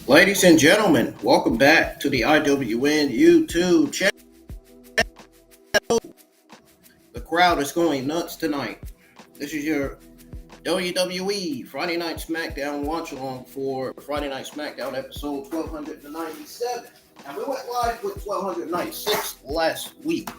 Ladies and gentlemen, welcome back to the IWN YouTube channel. The crowd is going nuts tonight. This is your WWE Friday Night SmackDown watch along for Friday Night SmackDown episode 1297. And we went live with 1296 last week.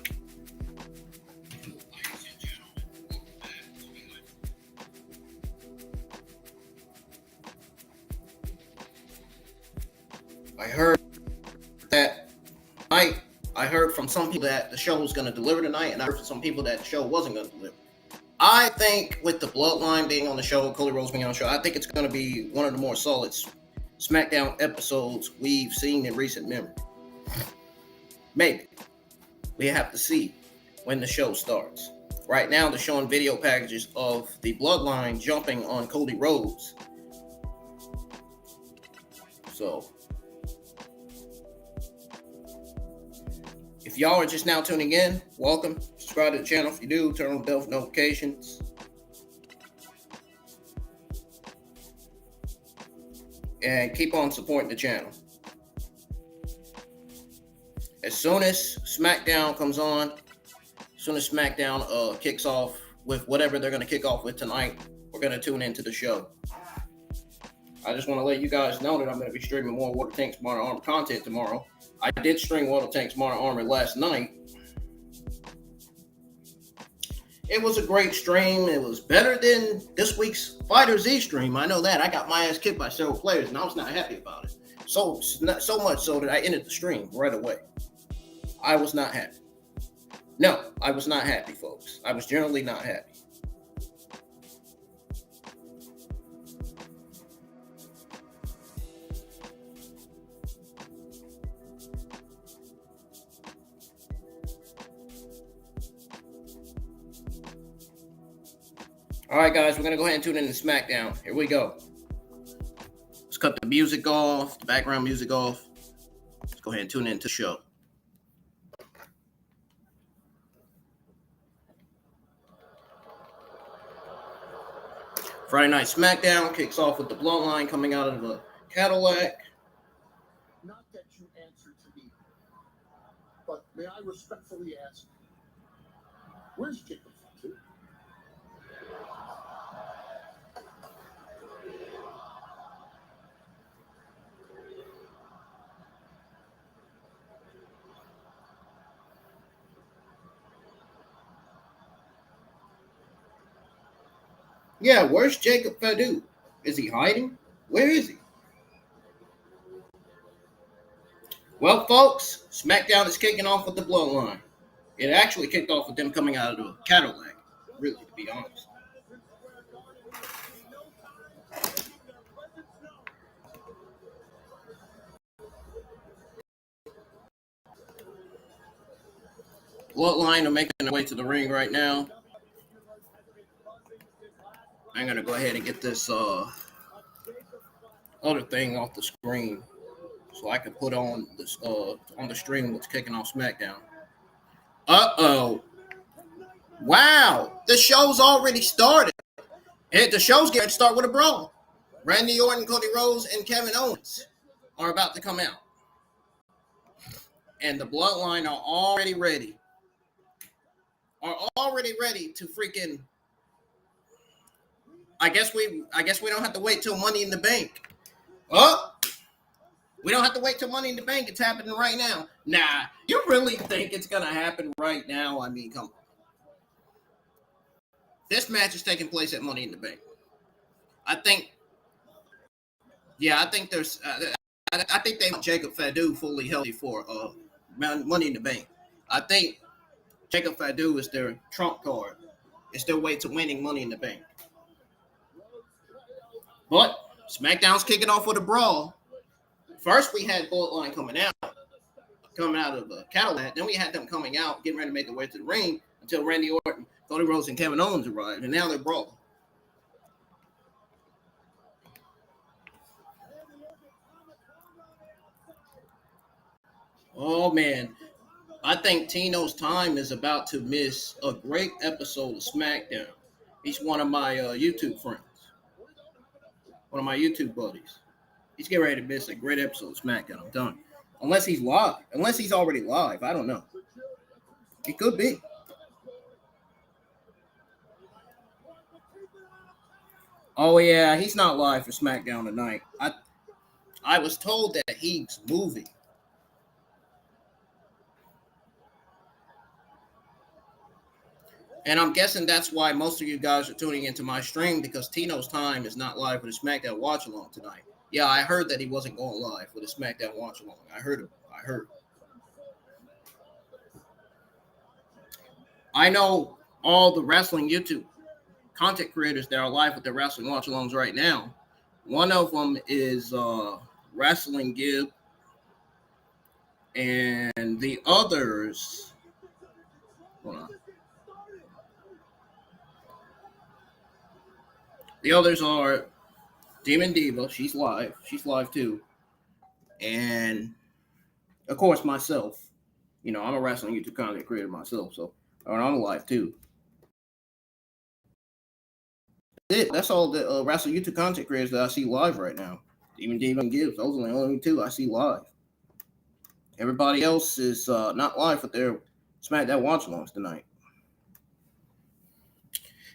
I heard from some people that the show was going to deliver tonight, and I heard from some people that the show wasn't going to deliver. I think with the Bloodline being on the show, Cody Rhodes being on the show, I think it's going to be one of the more solid SmackDown episodes we've seen in recent memory. Maybe. We have to see when the show starts. Right now, they're showing video packages of the Bloodline jumping on Cody Rhodes. So, if y'all are just now tuning in, welcome. Subscribe to the channel if you do. Turn on bell for notifications. And keep on supporting the channel. As soon as SmackDown comes on, as soon as SmackDown kicks off with whatever they're going to kick off with tonight, we're going to tune into the show. I just want to let you guys know that I'm going to be streaming more Water Tank Smarter Armor content tomorrow. I did stream Water Tank Smarter Armor last night. It was a great stream. It was better than this week's Fighter Z stream. I know that. I got my ass kicked by several players, and I was not happy about it. So much so that I ended the stream right away. I was not happy. No, I was not happy, folks. I was generally not happy. All right, guys, we're going to go ahead and tune in to SmackDown. Here we go. Let's cut the music off, the background music off. Let's go ahead and tune into the show. Friday Night SmackDown kicks off with the Bloodline coming out of a Cadillac. Not that you answer to me, but may I respectfully ask, where's Jacob Fatu? Yeah, where's Jacob Fatu? Is he hiding? Where is he? Well, folks, SmackDown is kicking off with the Bloodline. It actually kicked off with them coming out of a Cadillac, really, to be honest. Bloodline are making their way to the ring right now. I'm gonna go ahead and get this other thing off the screen so I can put on this on the stream what's kicking off SmackDown. Uh-oh. Wow, the show's already started. The show's getting to start with a brawl. Randy Orton, Cody Rhodes, and Kevin Owens are about to come out. And the Bloodline are already ready. To freaking. I guess we don't have to wait till Money in the Bank. Oh, we don't have to wait till Money in the Bank. It's happening right now. Nah, you really think it's gonna happen right now? I mean, come on. This match is taking place at Money in the Bank. I think there's. I think they want Jacob Fatu fully healthy for Money in the Bank. I think Jacob Fatu is their trump card. It's their way to winning Money in the Bank. But SmackDown's kicking off with a brawl. First, we had Bloodline coming out of the Cadillac. Then we had them coming out, getting ready to make their way to the ring until Randy Orton, Cody Rhodes, and Kevin Owens arrived. And now they're brawling. Oh, man. I think Tino's time is about to miss a great episode of SmackDown. He's one of my YouTube friends. One of my YouTube buddies. He's getting ready to miss a great episode of SmackDown. I'm done. Unless he's live. Unless he's already live. I don't know. He could be. Oh, yeah. He's not live for SmackDown tonight. I was told that he's moving. And I'm guessing that's why most of you guys are tuning into my stream, because Tino's time is not live for the SmackDown Watch Along tonight. Yeah, I heard that he wasn't going live for the SmackDown Watch Along. I heard. I know all the wrestling YouTube content creators that are live with their wrestling Watch Alongs right now. One of them is Wrestling Gib, and the others. Hold on. The others are Demon Diva. She's live. She's live too. And, of course, myself. You know, I'm a wrestling YouTube content creator myself, so I'm live too. That's all the wrestling YouTube content creators that I see live right now. Demon Diva and Gibbs. Those are the only two I see live. Everybody else is not live with their SmackDown watch-alongs tonight.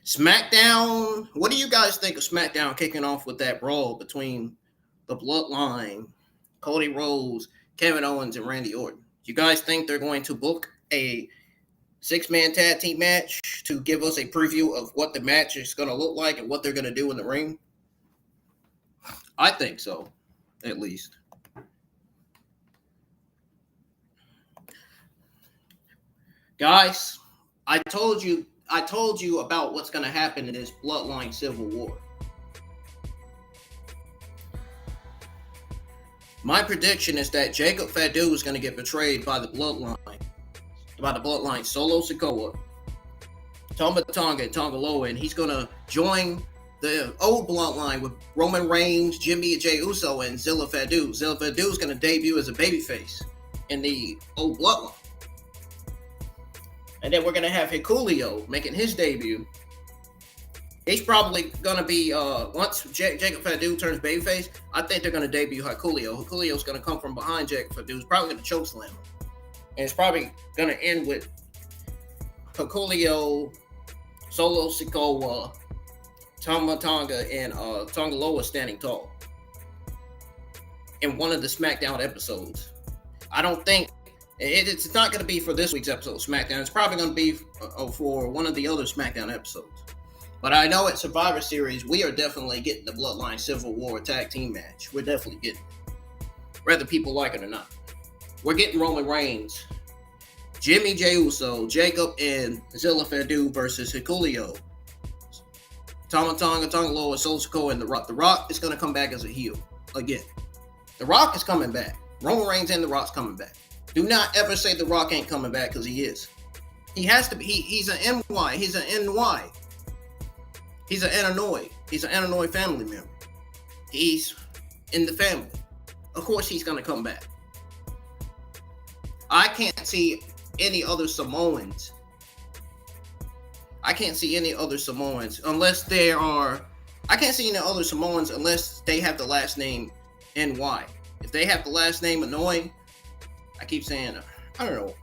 SmackDown, what do you guys think of SmackDown kicking off with that brawl between the Bloodline, Cody Rhodes, Kevin Owens, and Randy Orton? You guys think they're going to book a 6-man tag team match to give us a preview of what the match is going to look like and what they're going to do in the ring? I think so, at least. Guys, I told you about what's going to happen in this Bloodline Civil War. My prediction is that Jacob Fatu is going to get betrayed by the Bloodline Solo Sikoa, Tama Tonga, and Tonga Loa, and he's going to join the old Bloodline with Roman Reigns, Jimmy and Jey Uso, and Zilla Fatu. Zilla Fatu is going to debut as a babyface in the old Bloodline. And then we're going to have Hikuleo making his debut. He's probably going to be, once Jacob Fatu turns babyface, I think they're going to debut Hikuleo. Hikuleo's going to come from behind Jacob Fatu. He's probably going to chokeslam him. And it's probably going to end with Hikuleo, Solo Sikoa, Tama Tonga, and Tonga Loa standing tall in one of the SmackDown episodes. I don't think it's not going to be for this week's episode of SmackDown. It's probably going to be for one of the other SmackDown episodes. But I know at Survivor Series, we are definitely getting the Bloodline Civil War tag team match. We're definitely getting it, whether people like it or not. We're getting Roman Reigns, Jimmy Jey Uso, Jacob, and Zilla Fatu versus Hikuleo, Tama Tonga, Tonga Loa, Solo Sikoa, and The Rock. The Rock is going to come back as a heel again. The Rock is coming back. Roman Reigns and The Rock's coming back. Do not ever say The Rock ain't coming back, because he is. He has to be. He's an NY. He's an NY. He's an Illinois. He's an Illinois family member. He's in the family. Of course, he's gonna come back. I can't see any other Samoans. I can't see any other Samoans unless they are. I can't see any other Samoans unless they have the last name NY. If they have the last name Annoying, I keep saying, I don't know.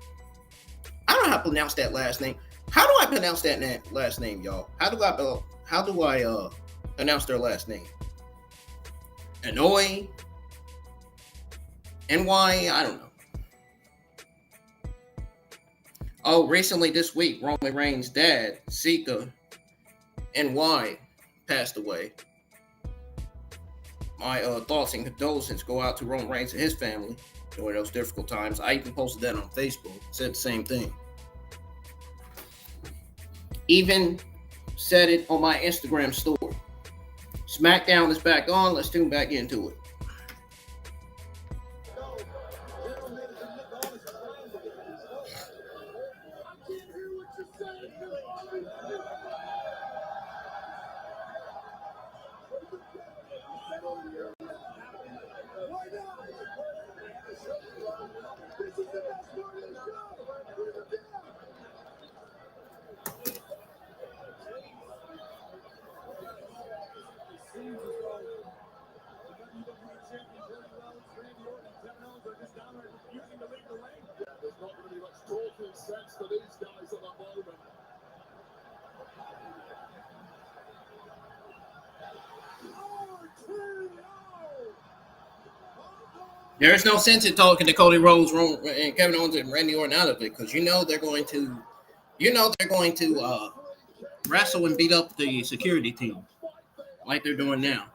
I don't know how to pronounce that last name. How do I pronounce that last name, y'all? How do I pronounce their last name? Annoying? NY? I don't know. Oh, recently this week, Roman Reigns' dad, Sika NY, passed away. My thoughts and condolences go out to Roman Reigns and his family during those difficult times. I even posted that on Facebook. Said the same thing. Even said it on my Instagram story. SmackDown is back on. Let's tune back into it. There's no sense in talking to Cody Rhodes and Kevin Owens and Randy Orton out of it because they're going to wrestle and beat up the security team like they're doing now.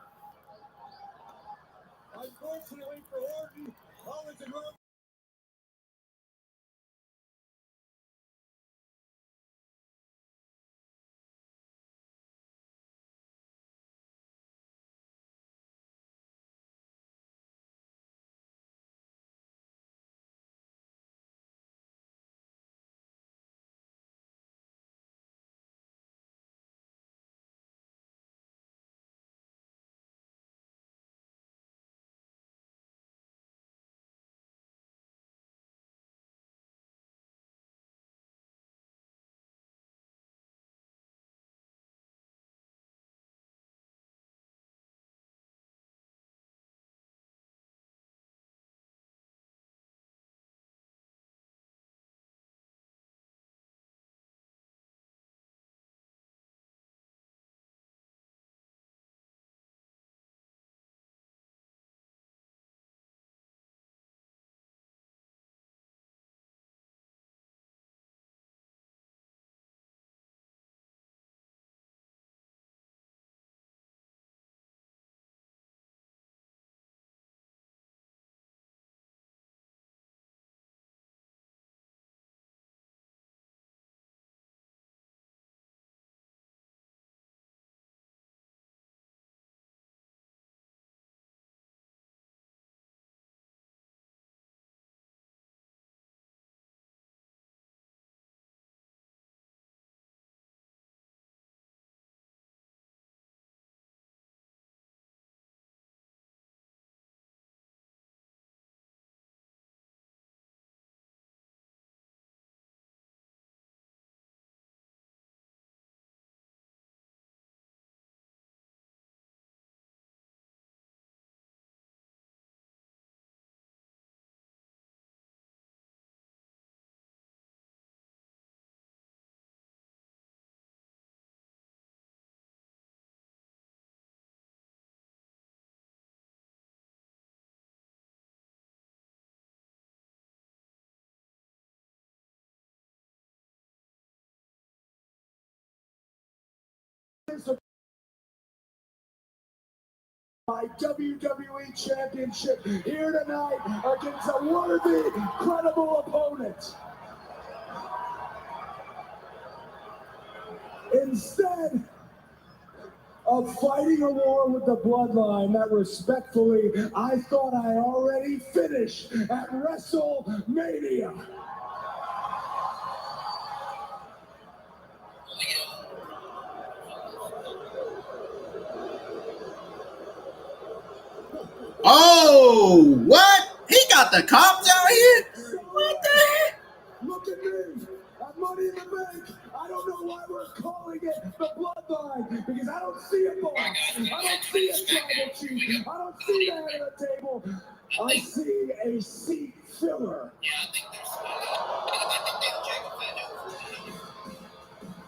My WWE Championship here tonight against a worthy, credible opponent. Instead of fighting a war with the Bloodline that respectfully I thought I already finished at WrestleMania. Oh, what? He got the cops out here? What the heck? Look at me. That Money in the Bank. I don't know why we're calling it the Bloodline, because I don't see a boss. I don't see a tribal chief. I don't see the head of the table. I see a seat filler.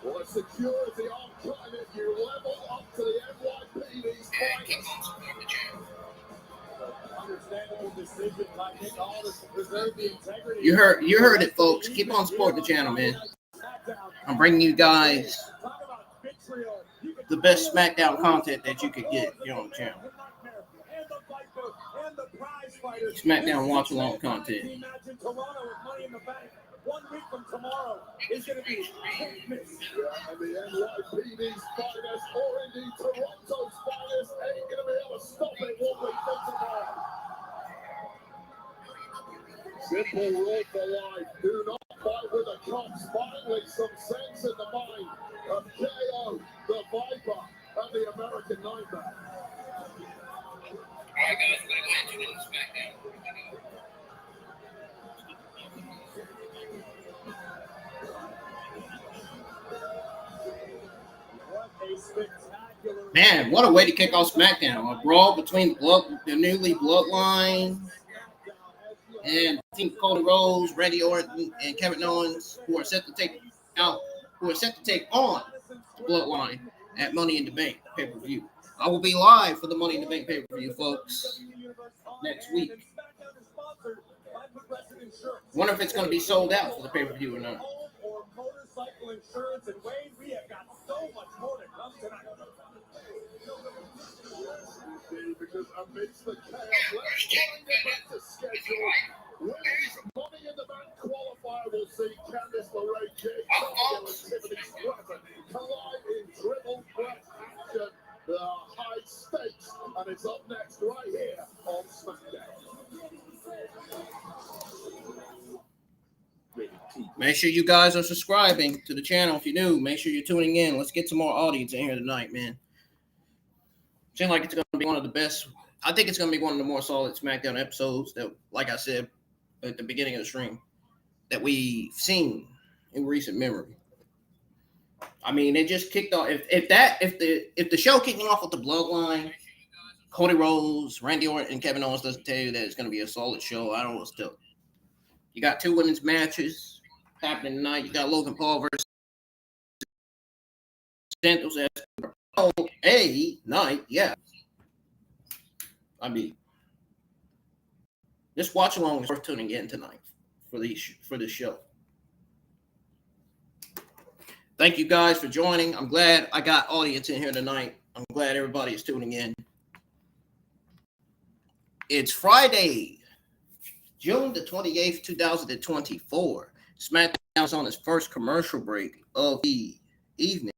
Well, security on climate, you level up to the NYPD's finest. Understandable decision by Nick Aldis to preserve the integrity. You heard it, folks. Keep on supporting the channel, man. I'm bringing you guys the best SmackDown content that you could get here on the channel. SmackDown watch along content. 1 week from tomorrow is going to be can't miss. Yeah, and the NYPD's finest, or indeed Toronto's finest, ain't going to be able to stop it 1 week from tomorrow. Simple rule for life. Do not fight with the cops. Finally, some sense in the mind of KO, the Viper, and the American Nightmare. All right, guys, we're going to go into SmackDown. Man, what a way to kick off SmackDown. A brawl between the newly Bloodline and Team Cody Rhodes, Randy Orton, and Kevin Owens, who are set to take on the Bloodline at Money in the Bank pay-per-view. I will be live for the Money in the Bank pay-per-view, folks, next week. Wonder if it's going to be sold out for the pay-per-view or not. Insurance and Wayne, we have got so much more to come tonight. Because amidst the chaos, let's find the back to schedule. Women's Money in the Bank qualifier will see Candice LeRae, Jade Cargill, and Tiffany Stratton collide in triple threat action. High stakes, and it's up next right here on SmackDown. Make sure you guys are subscribing to the channel if you're new. Make sure you're tuning in. Let's get some more audience in here tonight, man. Seems like it's going to be one of the best. I think it's going to be one of the more solid SmackDown episodes that, like I said at the beginning of the stream, that we've seen in recent memory. I mean, it just kicked off. If the show kicking off with the Bloodline, Cody Rhodes, Randy Orton, and Kevin Owens doesn't tell you that it's going to be a solid show, I don't know what's to. You got 2 women's matches happening tonight. You got Logan Paul versus Santos Escobar. Oh, night, yeah. I mean, this watch along is worth tuning in tonight for this show. Thank you guys for joining. I'm glad I got audience in here tonight. I'm glad everybody is tuning in. It's Friday, June the 28th, 2024. SmackDown's on its first commercial break of the evening.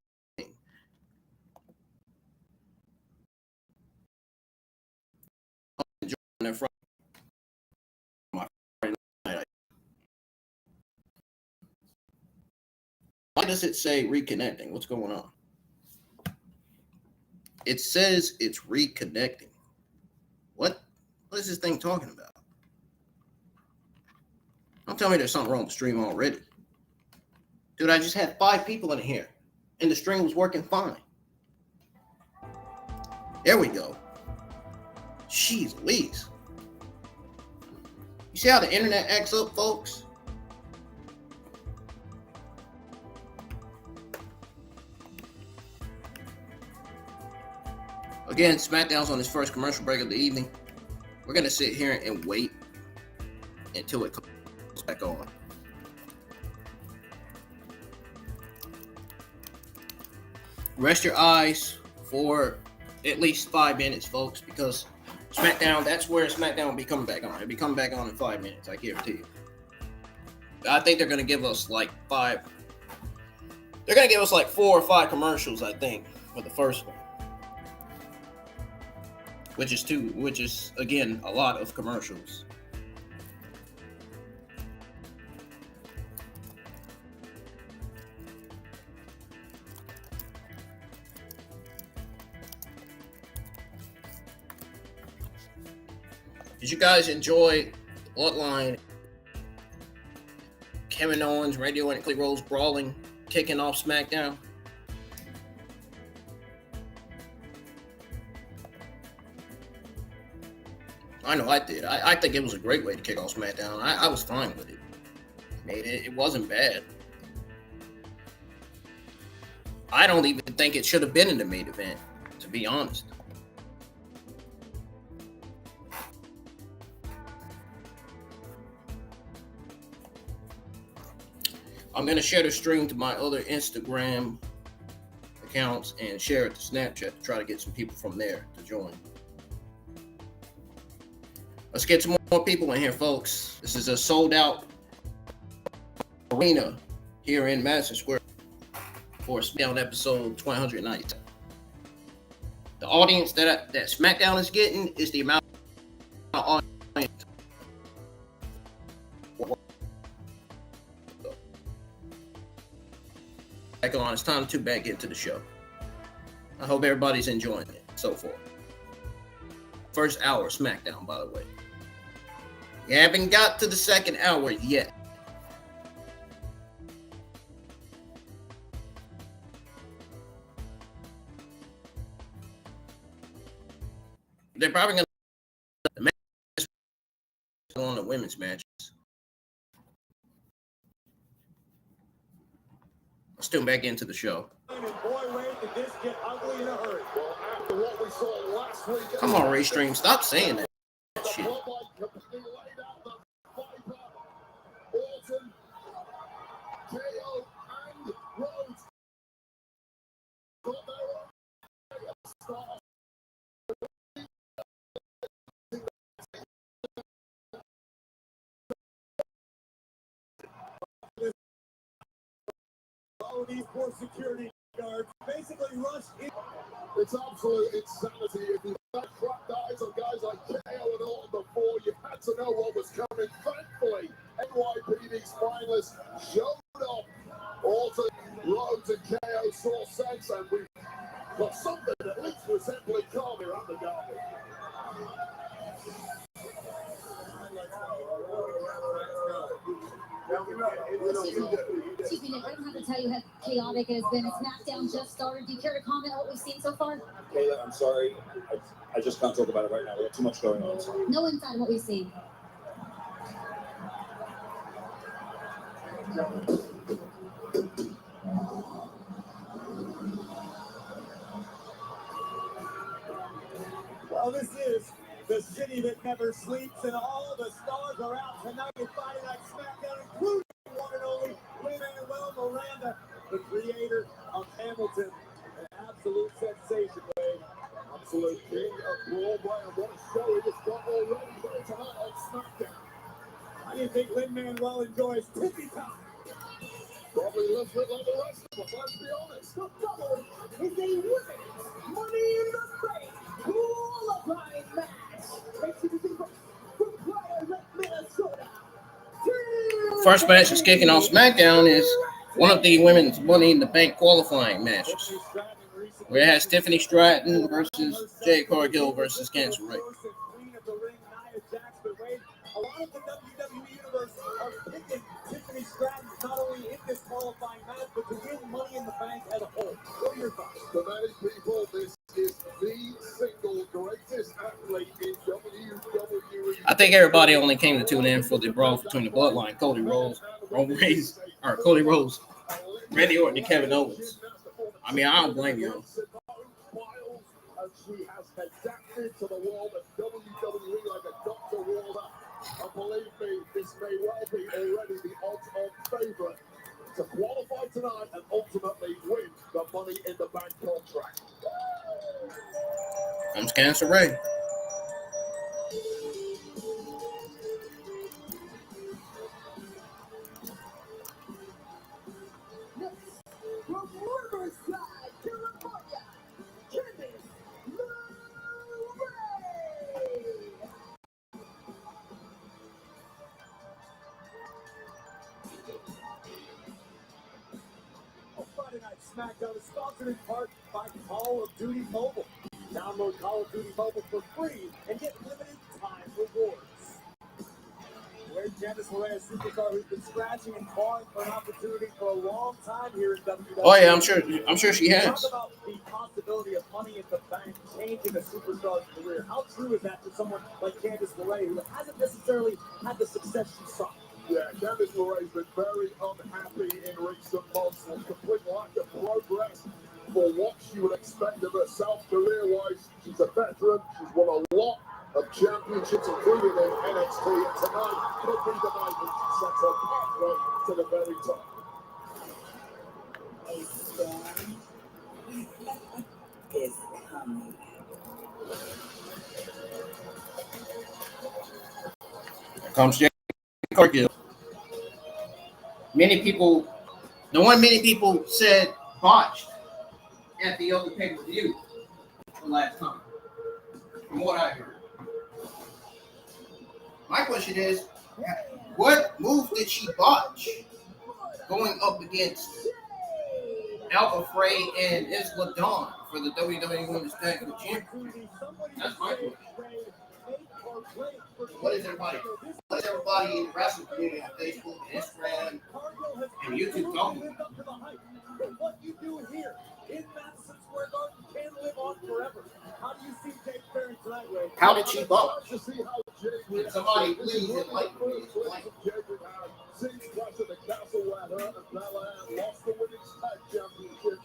Why does it say reconnecting? What's going on? It says it's reconnecting. What is this thing talking about? Don't tell me there's something wrong with the stream already. Dude, I just had 5 people in here, and the stream was working fine. There we go. Jeez Louise. You see how the internet acts up, folks? Again, SmackDown's on its first commercial break of the evening. We're going to sit here and wait until it comes back on. Rest your eyes for at least 5 minutes, folks, because SmackDown, that's where SmackDown will be coming back on. It'll be coming back on in 5 minutes, I guarantee you. I think they're going to give us like 5. They're going to give us like 4 or 5 commercials, I think, for the first one. Which is again a lot of commercials. Did you guys enjoy the Bloodline, Kevin Owens, Randy Orton, and Cody Rhodes brawling, kicking off SmackDown? I know I did. I think it was a great way to kick off SmackDown. I was fine with it. It wasn't bad. I don't even think it should have been in the main event, to be honest. I'm going to share the stream to my other Instagram accounts and share it to Snapchat to try to get some people from there to join. Let's get some more people in here, folks. This is a sold-out arena here in Madison Square for SmackDown episode 190. The audience that SmackDown is getting is the amount of audience. Back on, it's time to back into the show. I hope everybody's enjoying it so far. First hour SmackDown, by the way. We haven't got to the second hour yet. They're probably going to on the women's matches. Let's tune back into the show. Come on, Raystream, stop saying that shit. These poor security guards basically rushed in. It's absolute insanity. If you've had cracked eyes on guys like KO and Orton before, you had to know what was coming. Thankfully, NYPD's finalists showed up. Orton, Rhodes, and KO saw sense, and we've got something at least resembling calm here at the Garden. Excuse me, Nick, I don't have to tell you how chaotic it has been. SmackDown just started. Do you care to comment on what we've seen so far? Kayla, I'm sorry. I just can't talk about it right now. We have too much going on. So. No insight on what we've seen. Well, this is the city that never sleeps, and all the stars are out tonight at Friday Night SmackDown, including one and only Lin-Manuel Miranda, the creator of Hamilton. An absolute sensation, Wade. Absolute king of Broadway, and what a show he has got already here tonight on SmackDown. How do you think Lin-Manuel enjoys Tippy Time? Probably lives it like the rest of us, let's be honest. The double is a women's Money in the Bank qualifying match. Makes it easy from players at Minnesota. First match that's kicking off SmackDown is one of the women's Money in the Bank qualifying matches, where it has Tiffany Stratton versus Jade Cargill versus Candice LeRae. A lot of the WWE universe are picking Tiffany Stratton not only in this qualifying match, but to win Money in the Bank as a whole. What are your thoughts? For many people, this is the single greatest athlete in WWE. I think everybody only came to tune in for the brawl between the Bloodline, Cody Rhodes, Randy Orton, and Kevin Owens. I mean, I don't blame you. She has adapted to the world of WWE like a Dr. Walder. And believe me, this may well be already the odds-on favorite to qualify tonight and ultimately win the Money in the Bank contract. Comes Candice LeRae. From Riverside, California, Candice LeRae. Friday Night SmackDown is sponsored in part by Call of Duty Mobile. Download Call of Duty Mobile for free and get limited time rewards. Where Candice LeRae, a superstar who's been scratching and clawing for an opportunity for a long time here in WWE. Oh yeah, I'm sure she has. Talk about the possibility of money in the bank changing a superstar's career. How true is that for someone like Candice LeRae, who hasn't necessarily had the success she sought? Yeah, Candice LeRae's been very unhappy in recent months. There's complete lack of progress for what she would expect of herself career-wise. She's a veteran. She's won a lot of championships, including in NXT. And tonight could be the night when she sets her pathway to the very top. A storm is coming. Comes Jade Cargill. Many people said botched at the other pay-per-view the last time, from what I heard. My question is, what move did she botch going up against Alpha Fray and Isla Dawn for the WWE Women's Tag Team Championship? That's my question. What is everybody in the wrestling community on Facebook, Instagram, and YouTube talking about? What you do here in Madison Square Garden can live on forever. How do you see Jade faring tonight, Ray? How did she botch? To see how Jade Somebody please enlighten me. since Clash of the Castle where her and Bella lost the women's tag championship.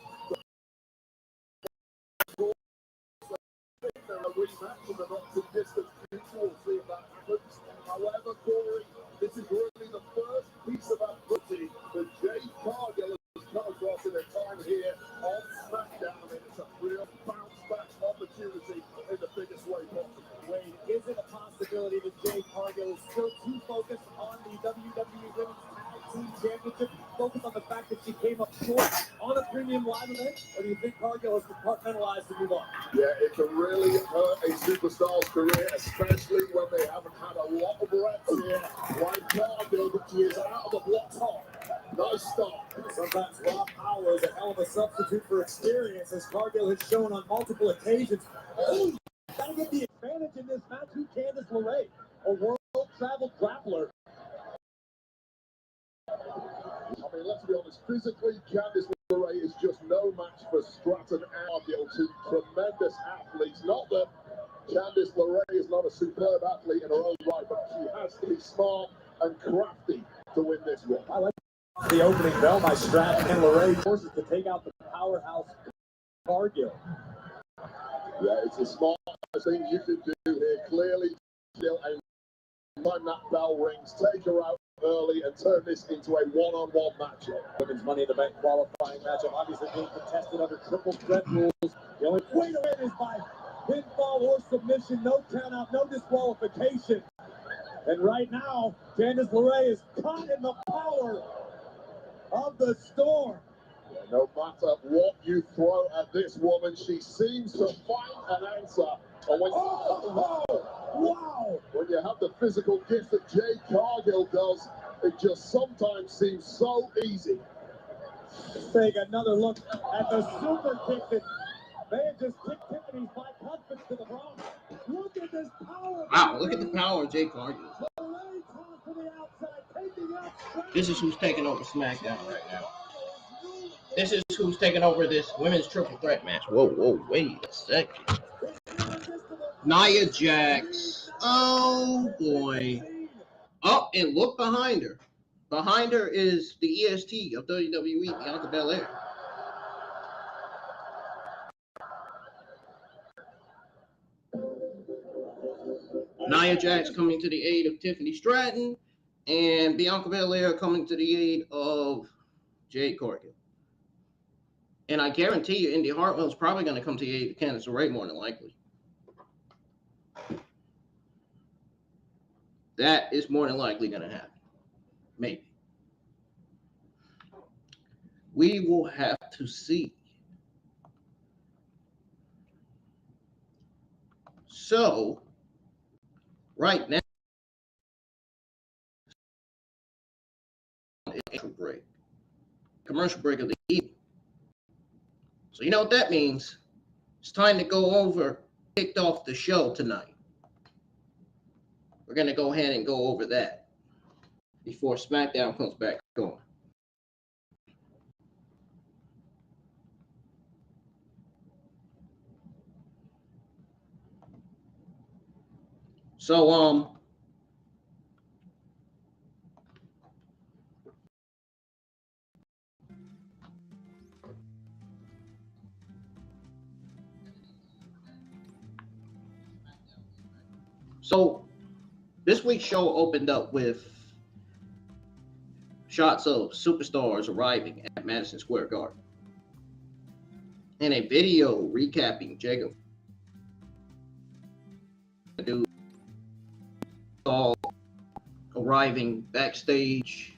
They're a rematch in the not too distant future. We'll see if that happens. However, Corey, this is really the first piece of adversity that Jade Cargill has come across in her time here on SmackDown. I mean, it's a real bounce back opportunity in the biggest way possible. Wade, is it a possibility that Jade Cargill is still too focused on the WWE Women's Tag Team Championship, focused on the fact that she came up short on a premium live event, or do you think Cargill has compartmentalized to move on? Yeah, it can really hurt a superstar's career, especially when they haven't had a lot of reps here, like Cargill, but she is out of the blocks hot. Nice start. Sometimes raw power is a hell of a substitute for experience, as Cargill has shown on multiple occasions. Oh, gotta get the advantage in this match. Who Candice LeRae, a world-traveled grappler. I mean, let's be honest, physically, Candice LeRae is just no match for Stratton and Cargill, two tremendous athletes. Not that Candice LeRae is not a superb athlete in her own right, but she has to be smart and crafty to win this one. I like the opening bell by Stratton and LeRae forces to take out the powerhouse Cargill. Yeah, it's a smart thing you can do here. Clearly, still a time that bell rings, take her out early and turn this into a one-on-one matchup. Women's Money in the Bank qualifying matchup, obviously being contested under triple threat rules. The only way to win is by pinfall or submission, no countout, no disqualification. And right now, Candice LeRae is caught in the power of the storm. Yeah, no matter what you throw at this woman, she seems to find an answer. And when Wow! when you have the physical gift that Jade Cargill does, it just sometimes seems so easy. Take another look at the super kick that may have just kicked Tiffany's bicuspids to the ground. Look at this power! Wow, look at the power of Jade Cargill. LeRae tossed to the outside, taking out. This is who's taking over SmackDown right now. This is who's taking over this women's triple threat match. Whoa, wait a second. Nia Jax. Oh, boy. Oh, and look behind her. Behind her is the EST of WWE, Bianca Belair. Nia Jax coming to the aid of Tiffany Stratton, and Bianca Belair coming to the aid of Jade Cargill. And I guarantee you, Indy Hartwell's probably going to come to the aid of Candice LeRae more than likely. That is more than likely going to happen. Maybe. We will have to see. So, right now, commercial break of the evening. So you know what that means? It's time to go over, kicked off the show tonight. we're going to go ahead and go over that before SmackDown comes back on. So, this week's show opened up with shots of superstars arriving at Madison Square Garden and a video recapping Jacob Fatu all arriving backstage.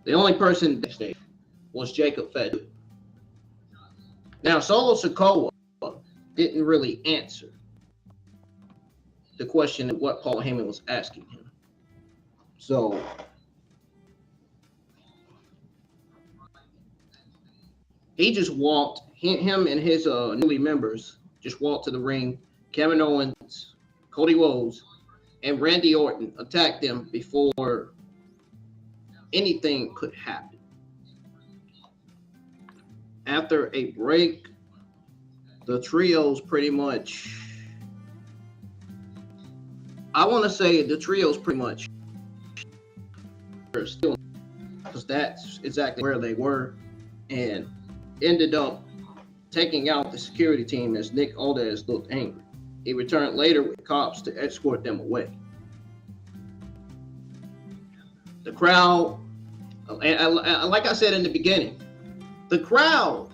The only person backstage was Jacob Fatu. Now, Solo Sikoa didn't really answer the question of what Paul Heyman was asking him. So, he just walked, him and his newly members just walked to the ring. Kevin Owens, Cody Rhodes, and Randy Orton attacked them before anything could happen. After a break, the trios pretty much, I want to say the trios pretty much are still, because that's exactly where they were, and ended up taking out the security team as Nick Aldis looked angry. He returned later with cops to escort them away. The crowd, and like I said in the beginning, the crowd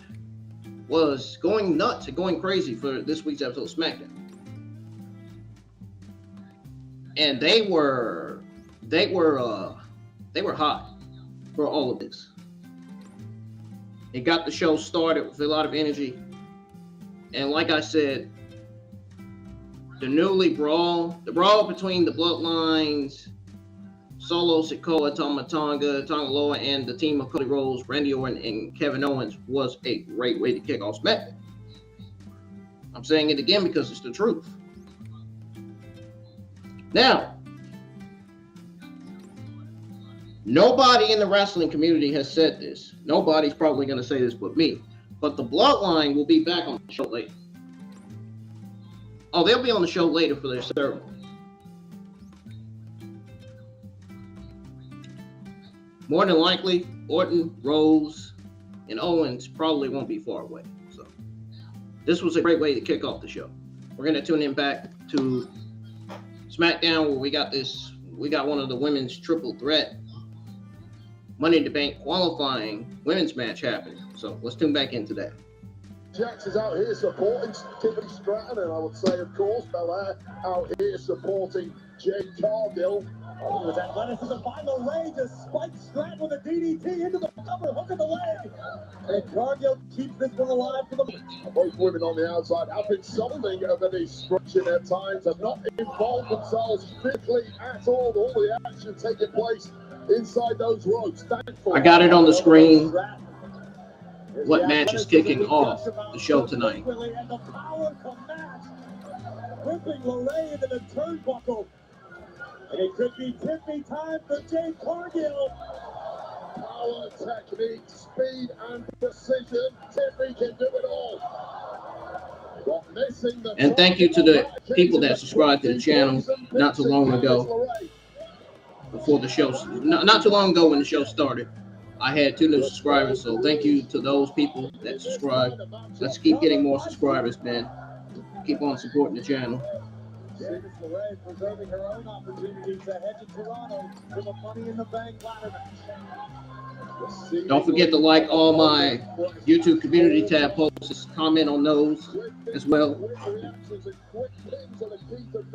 was going nuts and going crazy for this week's episode of SmackDown. And they were hot for all of this. It got the show started with a lot of energy. And like I said, the brawl between the Bloodlines, Solo Sikoa, Tonga Loa, and the team of Cody Rhodes, Randy Orton, and Kevin Owens was a great way to kick off SmackDown. I'm saying it again because it's the truth. Now, nobody in the wrestling community has said this. Nobody's probably going to say this but me. But the Bloodline will be back on the show later. Oh, they'll be on the show later for their ceremony. More than likely, Orton, Rose, and Owens probably won't be far away. So this was a great way to kick off the show. We're going to tune in back to SmackDown where we got one of the women's triple threat Money in the Bank qualifying women's match happening. So let's tune back into that. Jax is out here supporting Tiffany Stratton, and I would say, of course, Belair out here supporting Jade Cargill. Oh, it was athleticism by LeRae to spike Stratton with a DDT into the cover, hook of the leg. And Cargill keeps this one alive for the... Both women on the outside have been something of a destruction at times and not involved themselves physically at all. All the action taking place inside those ropes. Thankfully, I got it on the screen. What match is kicking off the show tonight? And the power to match, whipping LeRae into the turnbuckle. And it could be Tiffany time for Jade Cargill. Power, technique, speed, and precision. Tiffany can do it all. And thank you to the people that subscribed to the channel not too long ago. Before the show, not too long ago when the show started, I had 2 new subscribers. So thank you to those people that subscribed. Let's keep getting more subscribers, man. Keep on supporting the channel. Candice LeRae preserving her own opportunities to head to Toronto for the Money in the Bank ladder match. Don't forget to like all my YouTube community tab posts. Comment on those as well.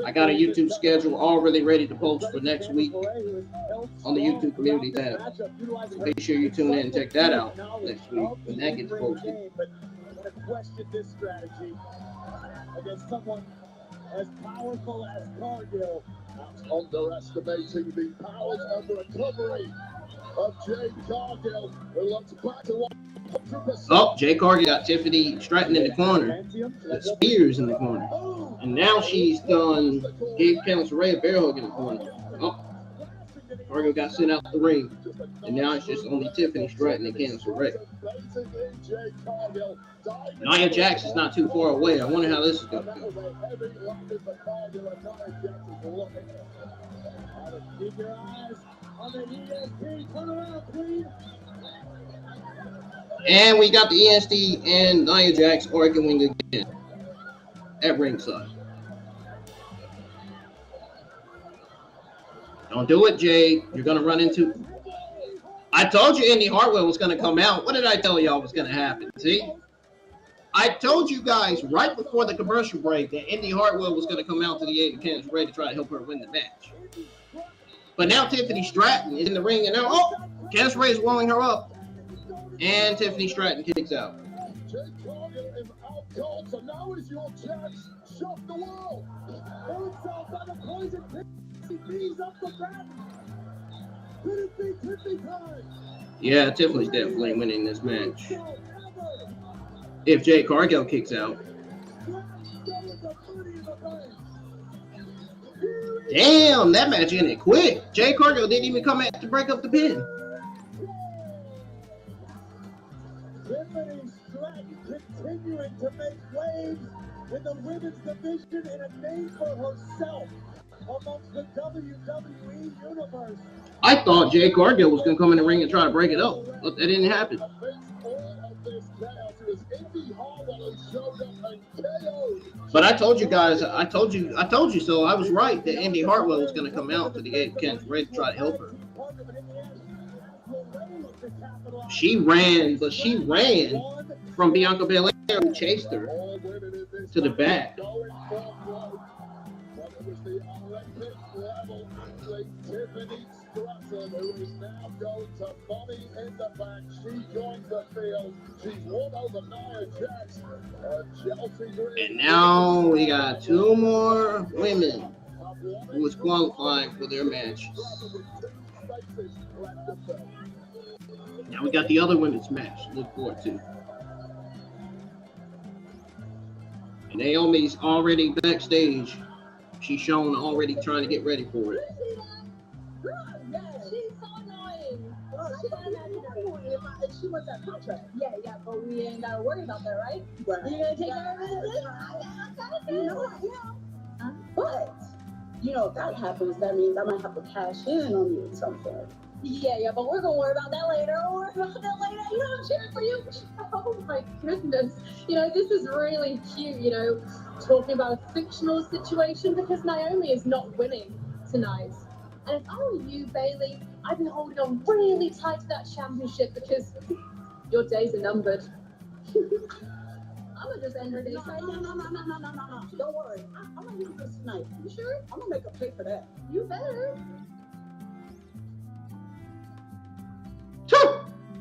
I got a YouTube schedule already ready to post for next week on the YouTube community tab. So make sure you tune in and check that out next week when that gets posted. But I want to question this strategy against someone as powerful as Cargill. Underestimating the powers of recovery. of Jade Cargill, who looks back to 100%. Oh, Jade Cargill got Tiffany Stratton in the corner. Got Spears in the corner. And now she's done gave Candice LeRae a bear hug in the corner. Oh, Cargill got sent out the ring. And now it's just only Tiffany Stratton and Candice LeRae. Nia Jax is not too far away. I wonder how this is going to go. Keep your eyes on the ESP. Turn around, Queen. And we got the EST and Nia Jax arguing again at ringside. Don't do it, Jay. You're going to run into... I told you Indy Hartwell was going to come out. What did I tell y'all was going to happen? See? I told you guys right before the commercial break that Indy Hartwell was going to come out to the aid of Candice LeRae to try to help her win the match. But now Tiffany Stratton is in the ring, and now, Candice LeRae is warming her up. And Tiffany Stratton kicks out. Jade Cargill is out cold, so now is your chance. Shock the world. Moonsault by the poison pit. He bees up the bat. Could it be Tiffany time? Yeah, Tiffany's definitely winning this match. If Jade Cargill kicks out. Damn, that match ended quick. Jade Cargill didn't even come back to break up the pin. Tiffany Stratton continuing to make waves in the women's division and a name for herself amongst the WWE universe. I thought Jade Cargill was going to come in the ring and try to break it up, but that didn't happen. But I told you guys, I told you so. I was right that Indy Hartwell was going to come out to the aid of Candice LeRae to try to help her. She ran from Bianca Belair, who chased her to the back. Tiffany Stratton, who is now going to Money in the Bank. She joins the field. She's won over Nia Jax. Chelsea Green. And now we got two more women who is qualifying for their matches. Now we got the other women's match to look forward to. And Naomi's already backstage. She's shown already trying to get ready for it. She's so annoying. She wants that contract. Yeah, but we ain't gotta worry about that, right? Right. You gonna take care of it? But, if that happens, that means I might have to cash in on you at some point. Yeah, but we're gonna worry about that later. I'm cheering for you. Oh my goodness. This is really cute, talking about a fictional situation because Naomi is not winning tonight. And if I were you, Bailey, I'd be holding on really tight to that championship because your days are numbered. I'm gonna just end her day. No. Don't worry. I'm gonna use this tonight. You sure? I'm gonna make a pay for that. You better.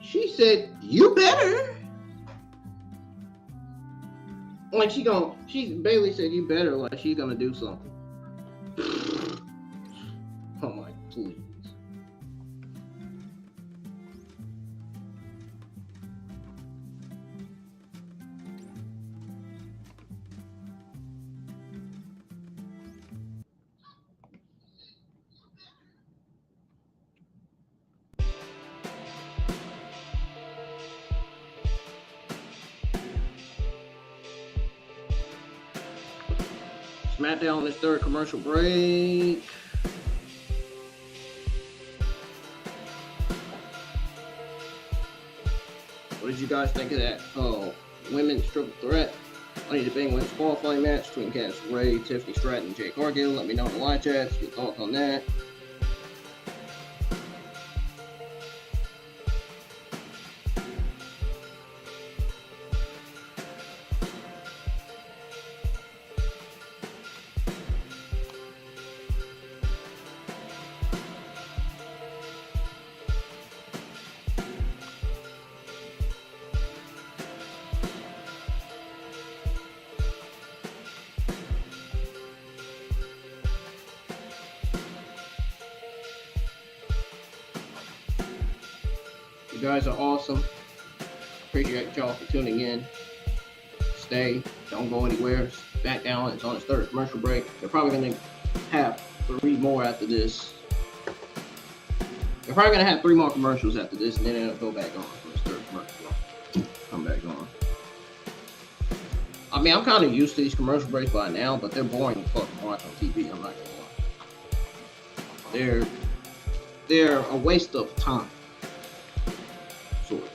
She said, "You better." Like Bailey said, "You better." Like she's gonna do something. Oh my, please. SmackDown on this third commercial break. What did you guys think of that women's triple threat Money in the Bank women's qualifying match between Candice LeRae, Tiffany Stratton, and Jade Cargill? Let me know in the live chats your thoughts on that. You guys are awesome. Appreciate y'all for tuning in. Stay. Don't go anywhere. SmackDown is on its third commercial break. They're probably going to have 3 more after this. They're probably going to have 3 more commercials after this, and then it'll go back on for its third commercial. Come back on. I mean, I'm kind of used to these commercial breaks by now, but they're boring to fucking watch on TV. I'm not gonna lie. They're a waste of time, sort of,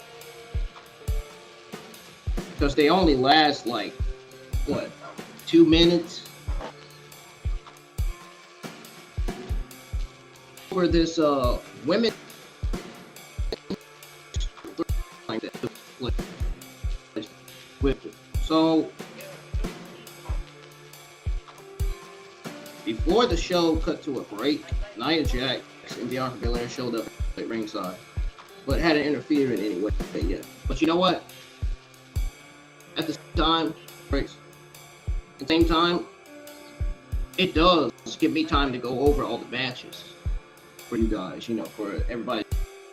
because they only last like what, 2 minutes. For this women like that with it. So before the show cut to a break, Nia Jax and Bianca Belair showed up at ringside, but hadn't interfered in any way yet. But you know what? At the same time, it does give me time to go over all the matches for you guys, for everybody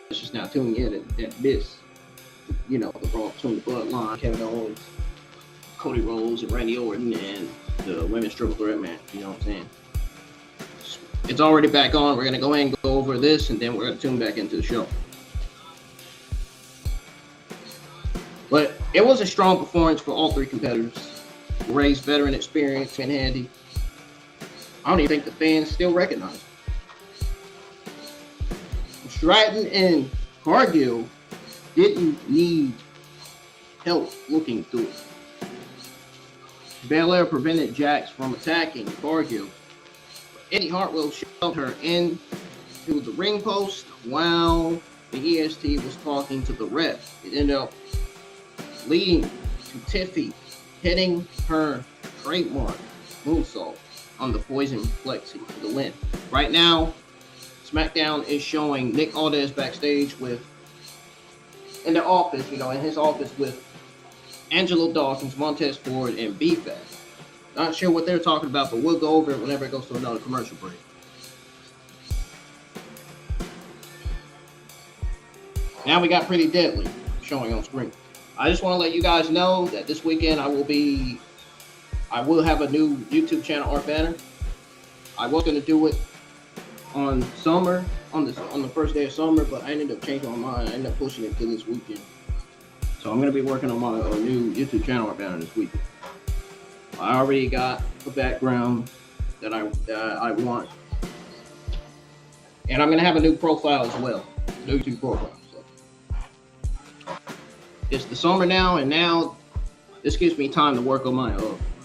that's just now tuning in and miss, the brawl between the Bloodline, Kevin Owens, Cody Rhodes, and Randy Orton, and the women's triple threat match. You know what I'm saying? It's already back on. We're going to go ahead and go over this, and then we're going to tune back into the show. But it was a strong performance for all 3 competitors. Ray's veteran experience came in handy. I don't even think the fans still recognize him. Stratton and Cargill didn't need help looking through it. Belair prevented Jax from attacking Cargill. Eddie Hartwell shoved her into the ring post while the EST was talking to the ref. It ended up leading to Tiffy hitting her trademark moonsault on the Poison Plexi for the win. Right now, SmackDown is showing Nick Aldis backstage in the office, in his office with Angelo Dawkins, Montez Ford, and B-Fat. Not sure what they're talking about, but we'll go over it whenever it goes to another commercial break. Now we got Pretty Deadly showing on screen. I just want to let you guys know that this weekend I will have a new YouTube channel art banner. I was going to do it on the first day of summer, but I ended up changing my mind. I ended up pushing it to this weekend. So I'm going to be working on my new YouTube channel art banner this weekend. I already got a background that I want. And I'm going to have a new profile as well. New YouTube profile. So it's the summer now, and now this gives me time to work on my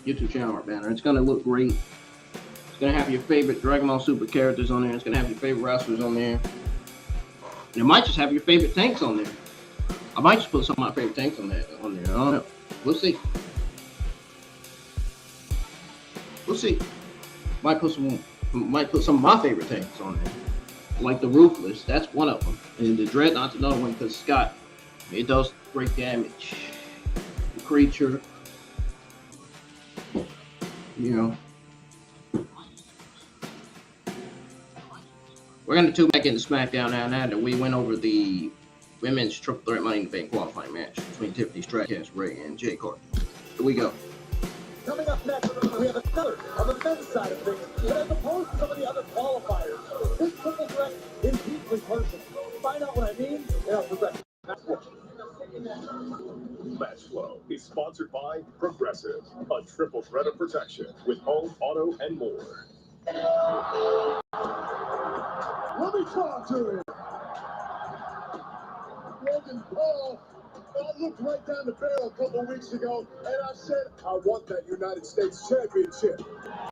YouTube channel art banner. It's going to look great. It's going to have your favorite Dragon Ball Super characters on there. It's going to have your favorite wrestlers on there. And it might just have your favorite tanks on there. I might just put some of my favorite tanks on there. I don't know. We'll see. We'll see. Might put some of my favorite tanks on there. Like the Ruthless. That's one of them. And the Dreadnought's another one because it does great damage. The Creature. We're going to tune back into SmackDown now that we went over the women's triple threat Money in the Bank qualifying match between Tiffany Stratton, Ray, and Jade Cargill. Here we go. Coming up next, we have another on the men's side of things. But as opposed to some of the other qualifiers, this triple threat is deeply personal. Find out what I mean in our Progressive Match Flow. Match Flow is sponsored by Progressive, a triple threat of protection with home, auto, and more. Let me talk to him. Logan Paul. I looked right down the barrel a couple weeks ago, and I said, I want that United States Championship.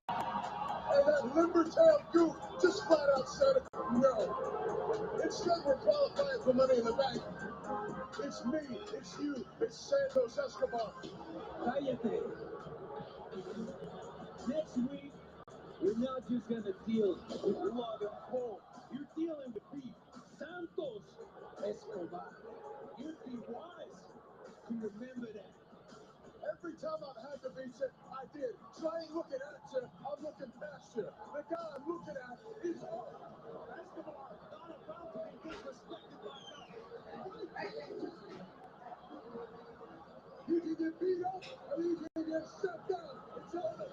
And that limber-tailed goof just flat out said, no. Instead, we're qualifying for Money in the Bank. It's me, it's you, it's Santos Escobar. Cállate. Next week, we're not just going to deal with Logan Paul. You're dealing with the Santos Escobar. You'd be wise to remember that. Every time I've had to beat you, I did. So I ain't looking at you, I'm looking past you. The guy I'm looking at is Escobar, not about to be disrespected by God. You can get beat up or you can get shut down. It's over.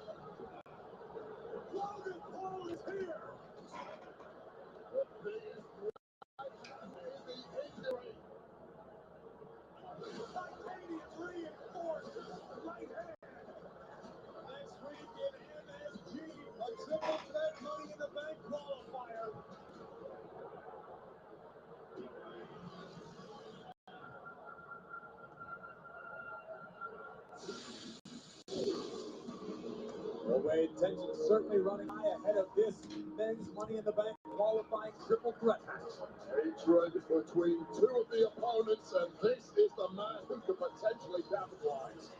Logan Paul is here. The biggest right hand in the injury. Titanium reinforced right hand. Next week in MSG, a triple threat Money in the Bank qualifier. Well, Wade, tensions certainly running high ahead of this men's Money in the Bank qualifying triple threat match. Hatred between two of the opponents, and this is the man who could potentially capitalize.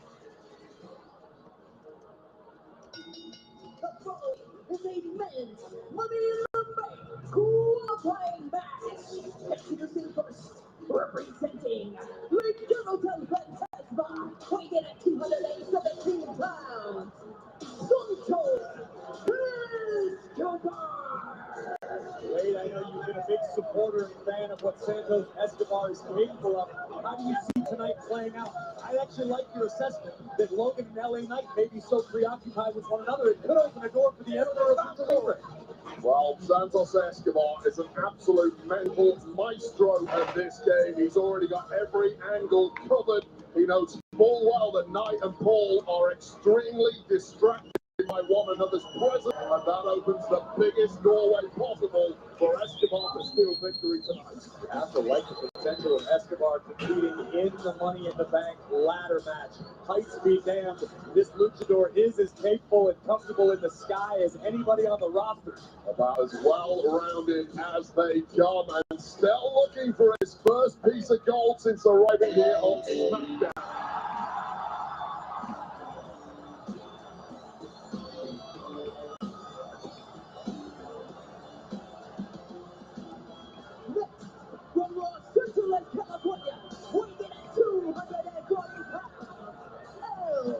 It's a men's Money in the Bank qualifying match. Introducing first, representing the Jonathan Fantasma, weighing in at 217 pounds, Santos Escobar. Wade, I know you've been a big supporter and fan of what Santos Escobar is capable of. How do you see tonight playing out? I actually like your assessment that Logan and LA Knight may be so preoccupied with one another, it could open a door for the Emperor of Victories. Well, Santos Escobar is an absolute mental maestro at this game. He's already got every angle covered. He knows full well that Knight and Paul are extremely distracted by one another's presence, and that opens the biggest doorway possible for Escobar to steal victory tonight. I have to like the potential of Escobar competing in the Money in the Bank ladder match. Heights be damned, this luchador is as capable and comfortable in the sky as anybody on the roster. About as well-rounded as they come, and still looking for his first piece of gold since arriving here on SmackDown. Next, from Los Angeles, California, weighing in at 240 pounds,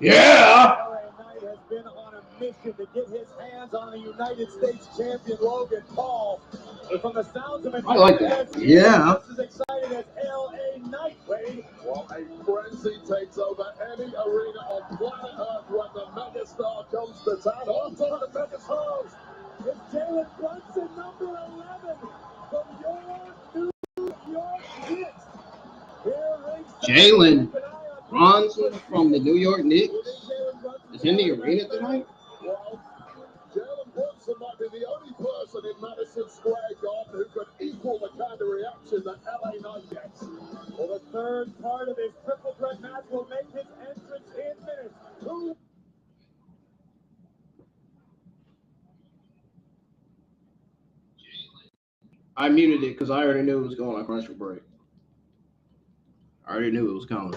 Yeah. LA Knight has been on a mission to get his hands on the United States champion Logan Paul. But from the sounds of it, I like that. Yeah. just as excited as LA Knight, Wade. Well, a frenzy takes over any arena on planet Earth when the megastar comes to town. On top of the megastars. It's Jalen Brunson, number 11, from your New York Knicks. Here ringside, Jalen keep an eye on Bronson from the New York Knicks You think Jalen Brunson is in the arena tonight. Well, Jalen Brunson might be the only person in Madison Square Garden who could equal the kind of reaction that LA Knight gets. Well, the third part of this triple threat match will make his entrance in minutes. Who I muted it because I already knew it was going on commercial break. I already knew it was coming.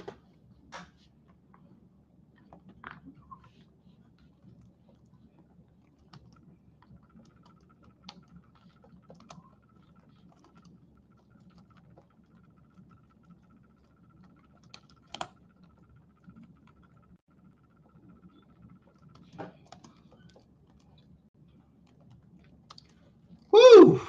Woo!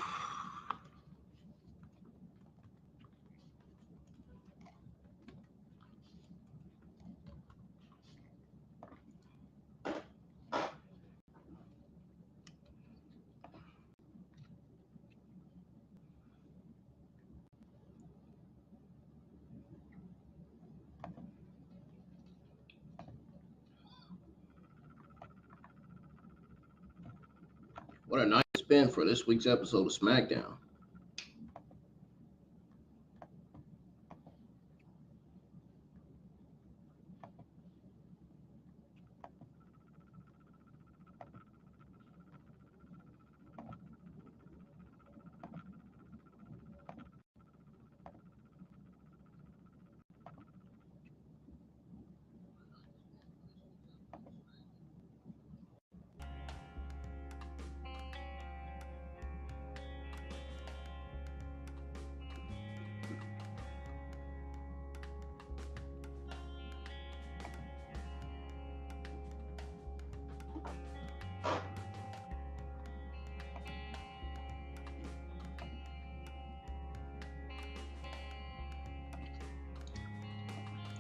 What a night it's been for this week's episode of SmackDown.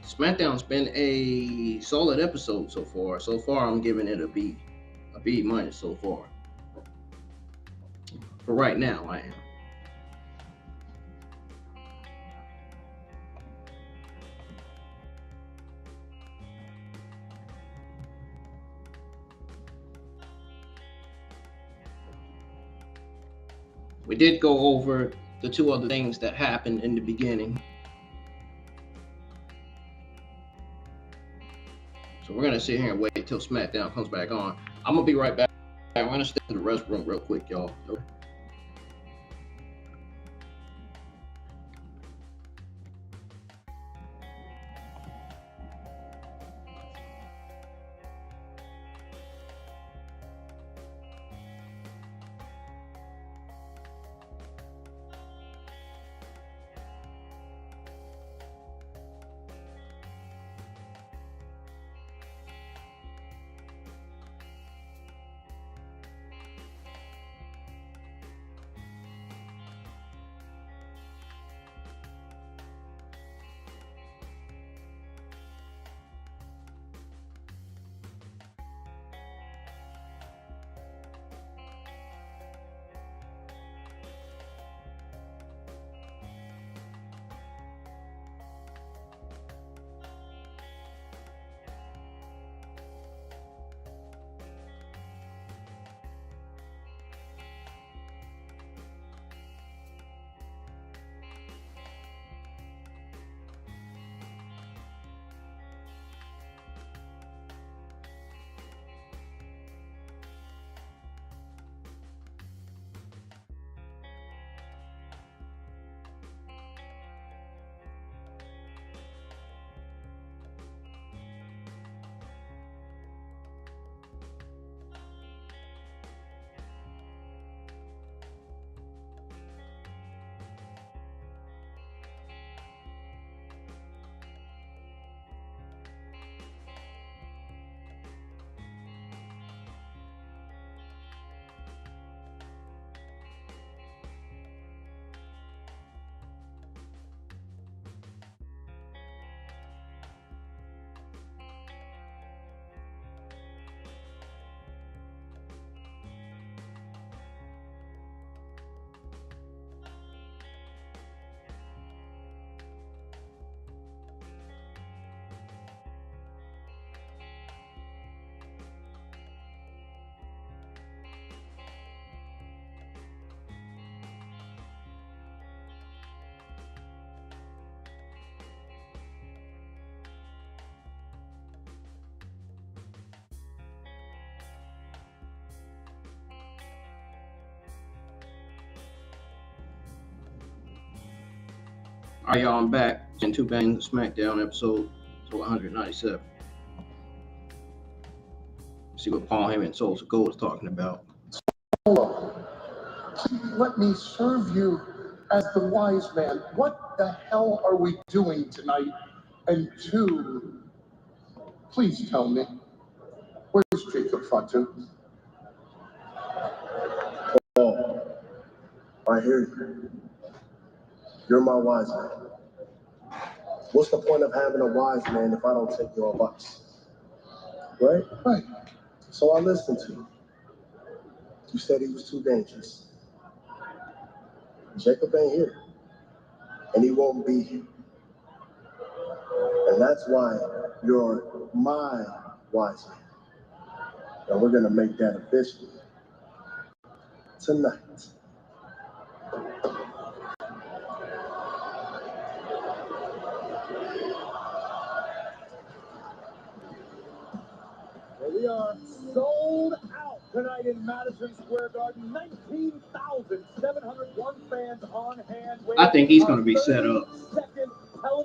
SmackDown's been a solid episode so far. So far, I'm giving it a B minus so far. For right now, I am. We did go over the two other things that happened in the beginning. So we're going to sit here and wait until SmackDown comes back on. I'm going to be right back. I'm going to step to the restroom real quick, y'all. All right, y'all, I'm back. In two bangs SmackDown episode 197. See what Paul Heyman and Solo Sikoa was talking about. Let me serve you as the wise man. What the hell are we doing tonight? And two, please tell me, where's Jacob Fatu? Oh, I hear you. You're my wise man. What's the point of having a wise man if I don't take your advice? Right? Right. So I listened to you. You said he was too dangerous. Jacob ain't here. And he won't be here. And that's why you're my wise man. And we're going to make that official tonight. We are sold out tonight in Madison Square Garden. 19,701 fans on hand. I think he's going to be set up.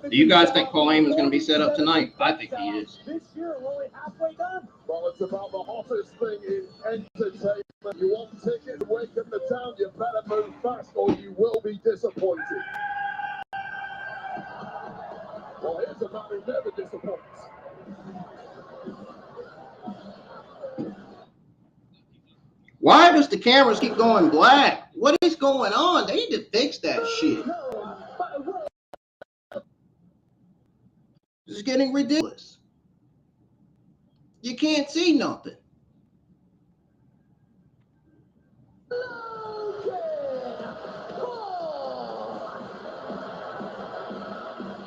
Do you guys think Paul Heyman's going to be set up tonight? I think he is. This year, we're only halfway done. Well, it's about the hottest thing in entertainment. You want tickets to wake up the town, you better move fast or you will be disappointed. Well, here's a man who never disappoints. Why does the cameras keep going black? What is going on? They need to fix that shit. This is getting ridiculous. You can't see nothing.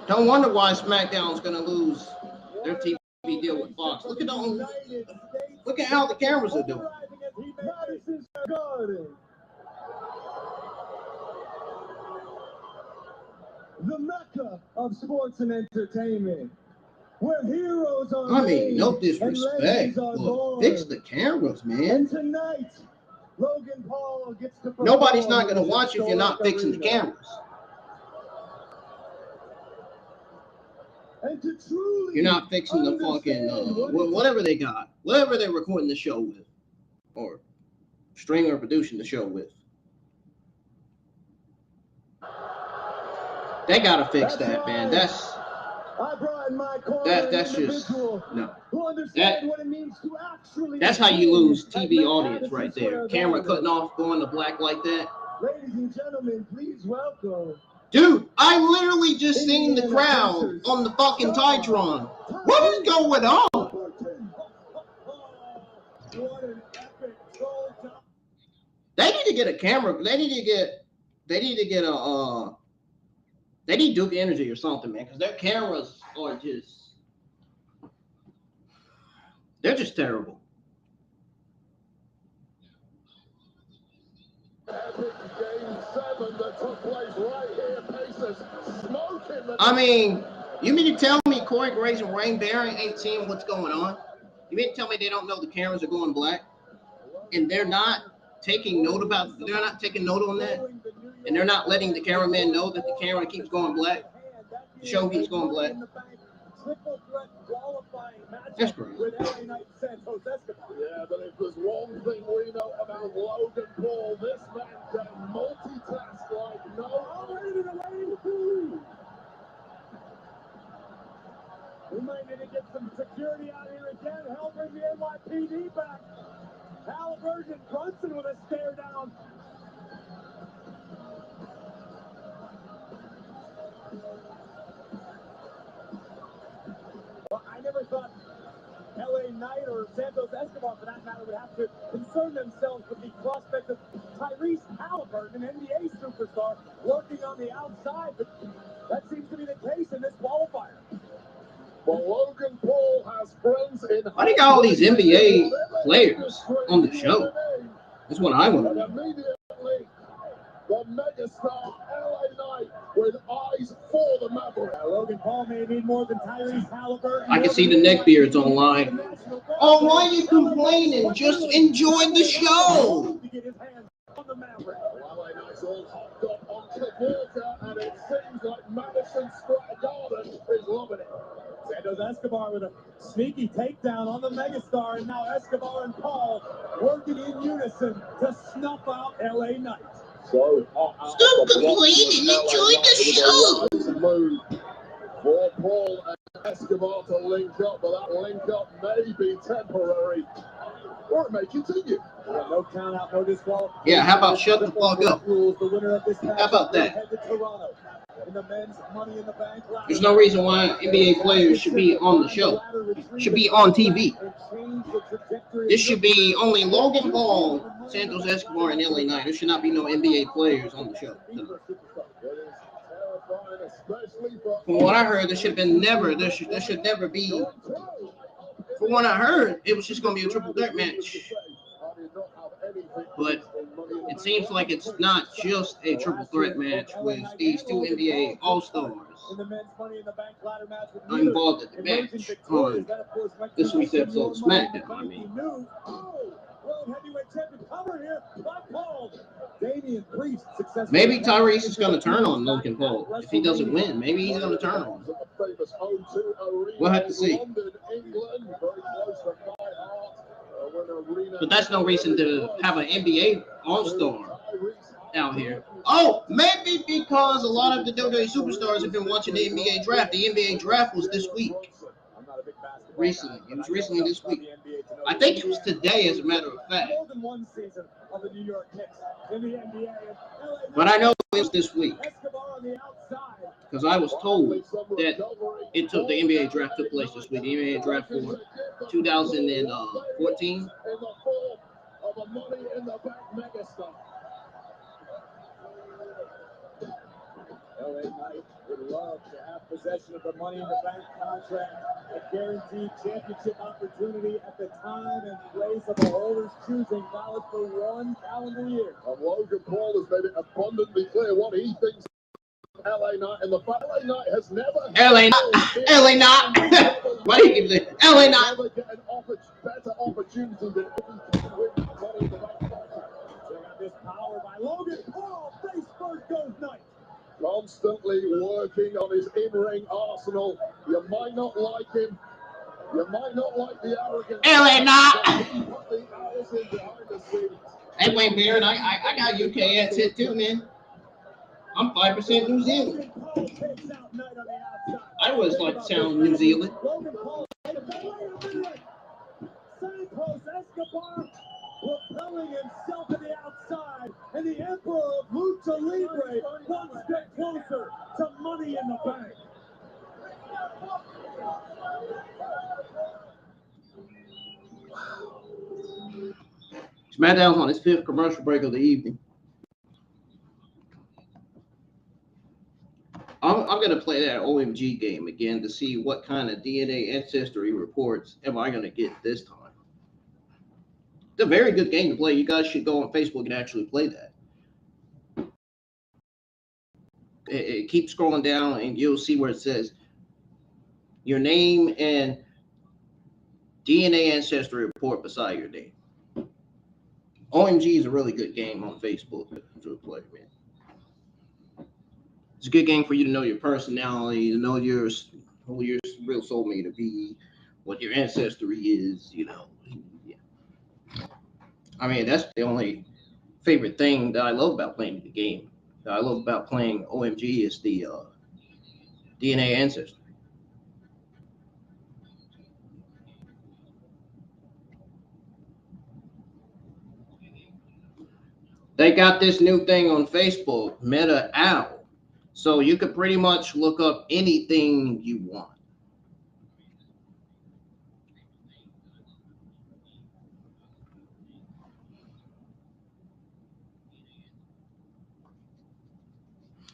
Don't wonder why SmackDown's going to lose their TV deal with Fox. Look at how the cameras are doing. Madison Square Garden. The Mecca of sports and entertainment, where heroes are I mean, no made and disrespect, legends are but born. fix the cameras, man. And tonight, Logan Paul gets to perform. Nobody's not going to watch if you're not fixing the cameras. And to truly You're not fixing the fucking, whatever they got. Whatever they're recording the show with. Or streaming or producing the show with. They got to fix that, man. That's just, no. That's how you lose TV audience right there. Camera cutting off, going to black like that. Ladies and gentlemen, please welcome. Dude, I literally just seen the crowd on the fucking Titron. What is going on? They need to get a camera. They need Duke Energy or something, man, because their cameras are they're just terrible. I mean, you mean to tell me Corey Graves and Rain Barron ain't seeing what's going on? You mean to tell me they don't know the cameras are going black? And they're not taking note on that? And they're not letting the cameraman know that the camera keeps going black? The show keeps going black? That's great. Yeah, but if there's one thing we know about Logan Paul, this man can multitask like no other. We might need to get some security out here again. Help bring the NYPD back. Halliburton and Brunson with a stare down. Well, I never thought LA Knight or Santos Escobar, for that matter, would have to concern themselves with the prospect of Tyrese Halliburton, an NBA superstar, working on the outside. But that seems to be the case in this qualifier. Well, Logan Paul has friends in. Why do you got all these NBA players on the show? That's what I want to know. Immediately, the megastar LA Knight with eyes for the Maverick. Logan Paul may need more than Tyrese Halliburton. I can see the neckbeards online. Oh, why are you complaining? Just enjoy the show. LA Knight's all hopped up on Cavorka, and it seems like Madison Square Garden is loving it. Santos Escobar with a sneaky takedown on the megastar, and now Escobar and Paul working in unison to snuff out LA Knight. So, Stop complaining, enjoy the show. Move for Paul and Escobar to link up, but that link up may be temporary, or it may continue. No count out, no disqualification. Yeah, how about shut the fuck up? How about that? There's no reason why NBA players should be on the show. Should be on TV. This should be only Logan Paul, Santos Escobar, and LA Knight. There should not be no NBA players on the show. From what I heard, there should never be. From what I heard, it was just going to be a triple threat match. But it seems like it's not just a triple threat match with these two NBA All-Stars involved at the match on this week's episode of SmackDown. I mean, maybe Tyrese is going to turn on Logan Paul if he doesn't win. Maybe he's going to turn on him. We'll have to see. But that's no reason to have an NBA All-Star out here. Oh, maybe because a lot of the WWE superstars have been watching the NBA draft. The NBA draft was this week. Recently. It was recently this week. I think it was today, as a matter of fact. But I know it was this week. because I was told that the NBA draft took place this week. The NBA draft for 2014. LA Knight would love to have possession of the Money in the Bank contract, a guaranteed championship opportunity at the time and place of the holder's choosing, valid for 1 calendar year. And Logan Paul has made it abundantly clear what he thinks of LA Knight, and the fact LA Knight has never LA Knight. Why do you keep saying LA Knight? never get an better opportunity than if he can win the Money in the Bank contract. Check out this power by Logan Paul. Face first goes Knight. Constantly working on his in-ring arsenal. You might not like him. You might not like the arrogance. LA Knight. He put the hours in behind the scenes. Hey, Wayne Barrett, I got UK accent too, man. I'm 5% New Zealand. Logan Paul takes out Knight on the outside. I always like to sound New Zealand. Logan Paul. Wait a minute. Santos Escobar propelling himself to the outside, and the Emperor of Lucha Libre one step closer to Money in the Bank. SmackDown's on its 5th commercial break of the evening. I'm going to play that OMG game again to see what kind of DNA ancestry reports am I going to get this time. It's a very good game to play. You guys should go on Facebook and actually play that. It keeps scrolling down and you'll see where it says your name and DNA ancestry report beside your name. OMG is a really good game on Facebook to play, man. It's a good game for you to know your personality, to know who your real soulmate to be, what your ancestry is, you know. Yeah. I mean, that's the only favorite thing that I love about playing the game. That I love about playing OMG is the DNA ancestry. They got this new thing on Facebook, Meta Owl. So you could pretty much look up anything you want.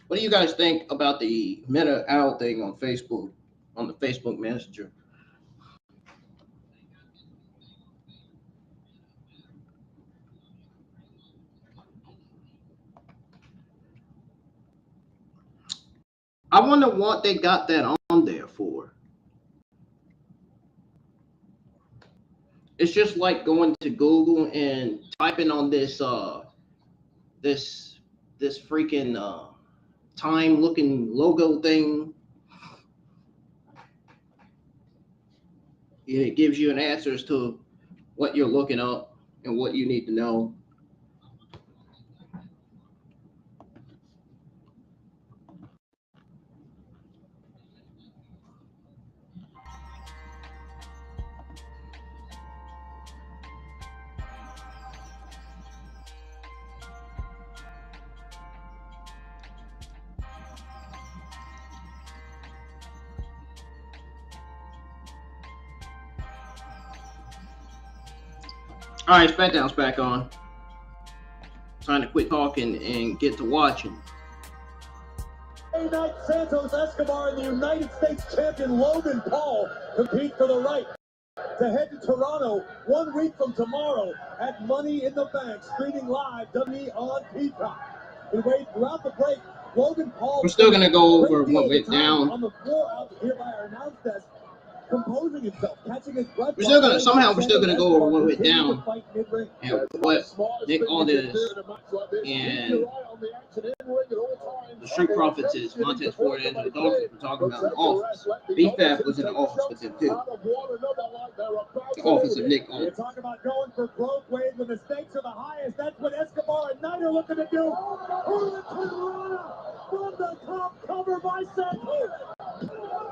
What do you guys think about the Meta Owl thing on Facebook, on the Facebook Messenger? I wonder what they got that on there for. It's just like going to Google and typing on this this freaking time looking logo thing. It gives you an answer as to what you're looking up and what you need to know. All right, SmackDown's back on. Time to quit talking and get to watching. Friday Night Santos Escobar and the United States champion Logan Paul compete for the right to head to Toronto 1 week from tomorrow at Money in the Bank, streaming live WWE on Peacock. We wait throughout the break. Logan Paul. We're still gonna go over what went down. On the floor out here by our announce desk, composing himself, catching his breath. We're still gonna go over what went down and what Nick Aldis and the Street Profits is Montez Ford and the Dolphins were talking about in the office. BFAF was in the office with him too. The office of Nick Aldis. You talk about going for broke, Wade, when the stakes are the highest. That's what Escobar and Knight are looking to do. From the top, cover by Santos.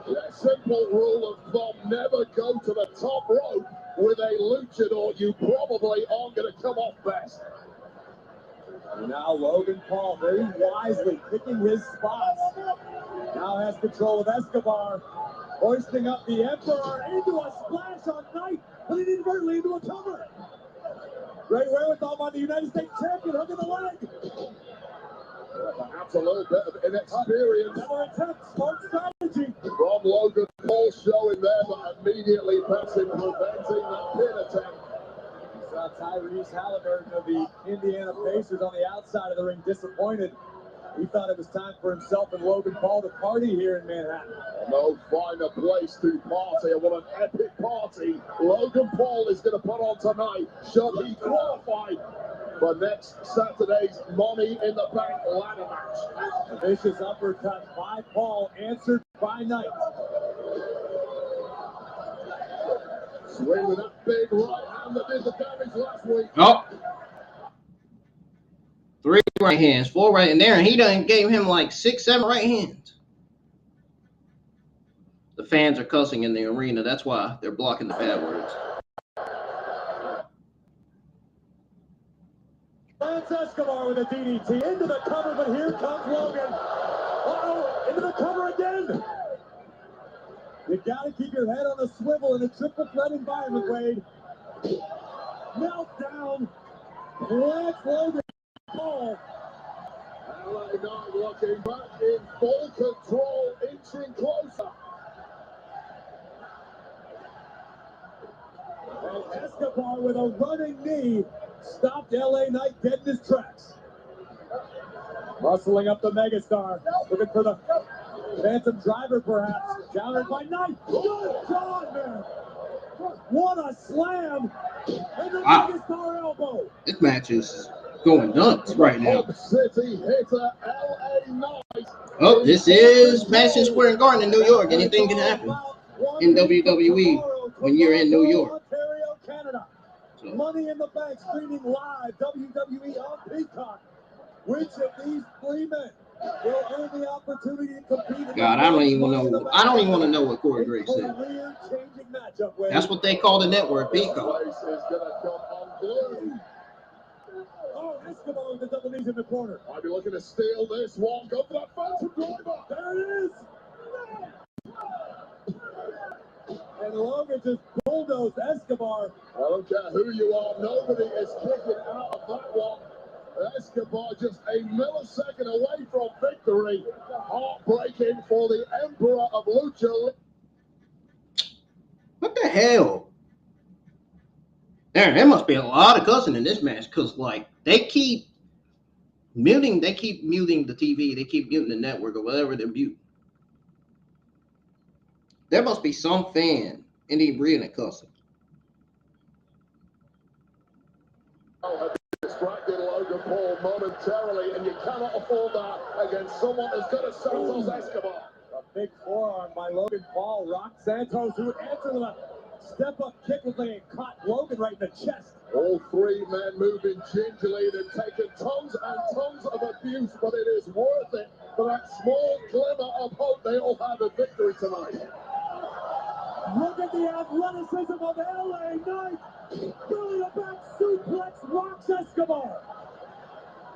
That simple rule of thumb, never go to the top rope with a luchador. You probably aren't going to come off best. And now Logan Paul very wisely picking his spots. Now has control of Escobar, hoisting up the Emperor into a splash on Knight, but he inadvertently into a cover. Great wherewithal by the United States champion, hooking the leg. Perhaps a little bit of inexperience. Another attempt, smart strategy. From Logan Paul showing there, but immediately passing, preventing the pin attempt. We saw Tyrese Halliburton of the Indiana Pacers on the outside of the ring, disappointed. He thought it was time for himself and Logan Paul to party here in Manhattan. No finer place to party, and what an epic party Logan Paul is going to put on tonight, should he qualify for next Saturday's Money in the Bank ladder match. A vicious uppercut by Paul, answered by Knight. Swing with that big right hand that did the damage last week. Oh. 3 right hands, 4 right in there, and he done gave him like 6, 7 right hands. The fans are cussing in the arena. That's why they're blocking the bad words. Santos Escobar with a DDT into the cover, but here comes Logan. Uh-oh, into the cover again. You got to keep your head on a swivel in a triple threat environment, Wade. Meltdown. Let's Logan Paul. LA Knight looking back in full control, inching closer. And Escobar with a running knee stopped LA Knight dead in his tracks. Muscling up the megastar, looking for the phantom driver perhaps. Countered by Knight. Good God, man. What a slam. And the megastar elbow. This match is going nuts right now. City hitter LA Knight. Oh, this is Madison Square Garden in New York. Anything can happen in WWE when you're in New York. Ontario, Canada. So, Money in the Bank streaming live WWE on Peacock. Which of these 3 men will earn the opportunity to compete? God, I don't even want to know what Corey Graves said. That's what they call the network, Peacock. Oh, Escobar with the double knees in the corner. Might be looking to steal this one. Go for that phantom driver. There it is. And Logan just bulldozed Escobar. I don't care who you are, nobody is kicking out of that one. Escobar just a millisecond away from victory. Heartbreaking for the Emperor of Lucha. What the hell? There must be a lot of cussing in this match because, like, they keep muting the TV, they keep muting the network or whatever they're muting. There must be some fan in the arena cussing. Distracted Logan Paul momentarily, and you cannot afford that against someone as good as Santos Escobar. A big forearm by Logan Paul rocked Santos, who would answer with a step-up kick with a caught Logan right in the chest. All 3 men moving gingerly. They've taken tons and tons of abuse, but it is worth it for that small glimmer of hope they all have a victory tonight. Look at the athleticism of LA Knight. Belly to back suplex rocks Escobar.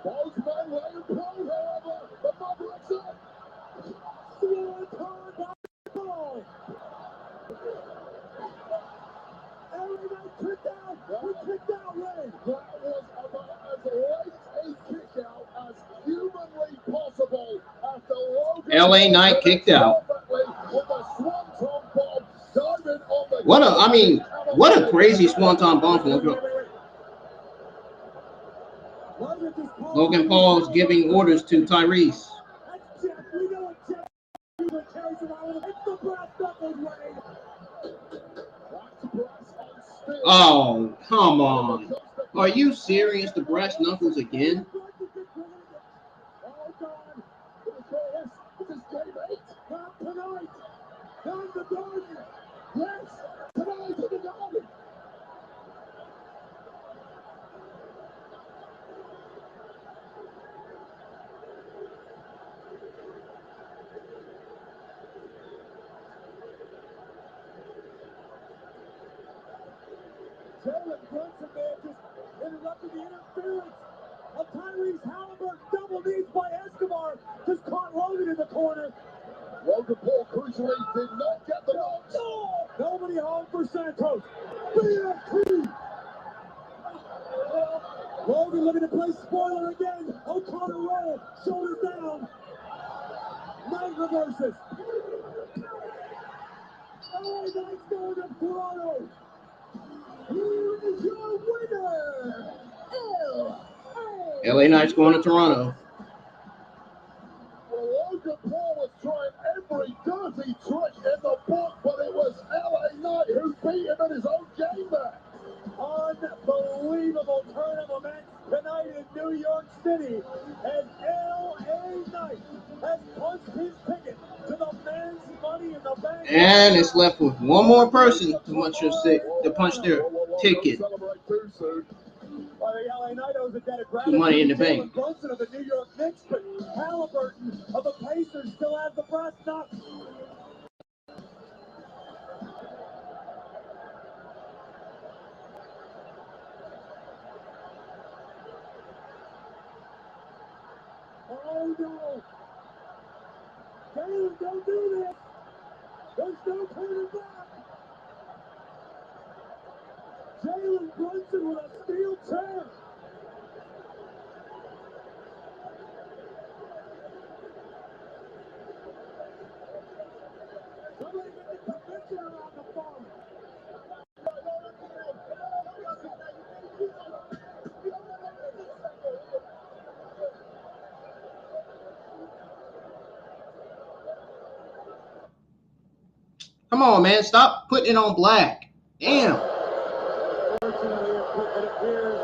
Both men laying prone, however, but not breaks up. Swanton by Paul. LA Knight kicked out. He kicked out, Ray. That was about as late a kick out as humanly possible after Logan LA Knight kicked out. What a crazy swanton bomb from Logan Paul is giving orders to Tyrese. Oh, come on. Are you serious? The brass knuckles again? Jalen Brunson may have just interrupted the interference of Tyrese Halliburton. Double knees by Escobar. Just caught Logan in the corner. Logan Paul crucially did not get the box. No! Nobody home for Santos. BFT! Logan looking to play spoiler again. O'Connor roll. Shoulders down. Knight reverses. LA Knight's going to Toronto. Here is your winner. LA Knight's going to Toronto. Well, Logan Paul was trying every dirty trick in the book, but it was LA Knight who beat him in his own game there. Unbelievable turn of events tonight in New York City as LA Knight has punched his ticket to the men's Money in the Bank. And it's left with one more person to punch their ticket Celebrate too soon. Well, the LA Knight owes a debt of to gratitude Money in the to Bank. Jalen Brunson of the New York Knicks, but Halliburton of the Pacers still has the brass knucks. Oh no! Jalen, don't do this! There's no turning back! Jalen Brunson with a steel chair! Somebody get the convention around the farm! Come on, man. Stop putting it on black. Damn. Fortunately, it appears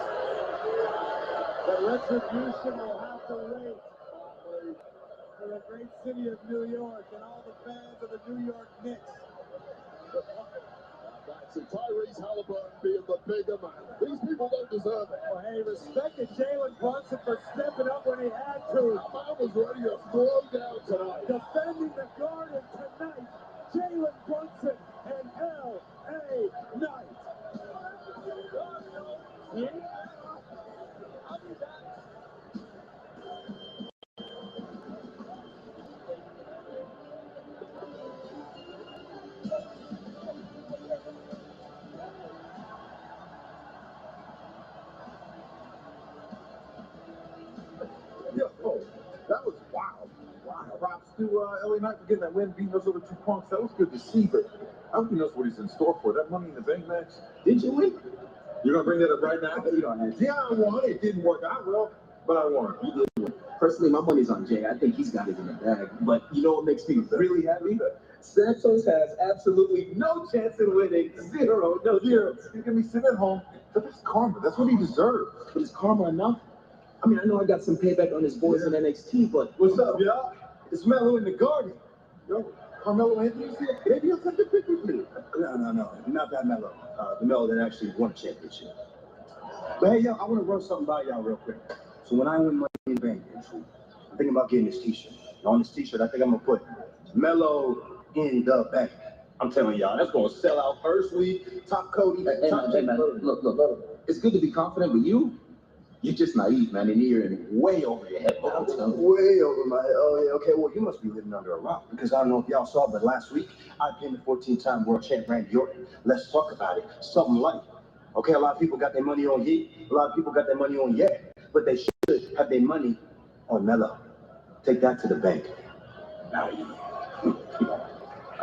that retribution will have to wait for the great city of New York and all the fans of the New York Knicks. That's it. Tyrese Halliburton being the bigger man. These people don't deserve it. Well, hey, respect to Jalen Brunson for stepping up when he had to. That man was ready to throw down tonight. Defending the Garden tonight, Jalen Brunson and LA Knight. Yeah. I'll be back. Yo, that was wild. Wow. Props to LA Knight for getting that win, beating us over 2 punks. That was good to see, but I don't think that's what he's in store for. That Money in the Bank match. Did you win? You're going to bring that up right now? You don't have to. Yeah, I won. It didn't work out well, but I won. You did win. Personally, my money's on Jay. I think he's got it in the bag. But you know what makes me really happy? Santos has absolutely no chance in winning. Zero. No chance. He's going to be sitting at home. That's karma. That's what he deserves. But is karma enough? I mean, I know I got some payback on his boys in NXT, but... What's up, y'all? It's Melo in the Garden. Yo, Carmelo Anthony's here. Maybe he'll take a pic with me. No. Not that Melo. The Melo that actually won a championship. But hey, yo, I want to run something by y'all real quick. So when I win Money in the Bank, I'm thinking about getting this t-shirt. And on this t-shirt, I think I'm going to put Melo in the Bank. I'm telling y'all, that's going to sell out first week. Top Cody. Top man. Look. It's good to be confident, but you're just naive, man, and you're way over your head. I'm way over my head. Oh, yeah, okay. Well, you must be living under a rock, because I don't know if y'all saw, but last week, I pinned the 14-time world champ Randy Orton. Let's talk about it. Something like, okay, a lot of people got their money on Heat. A lot of people got their money on but they should have their money on Melo. Take that to the bank. Now,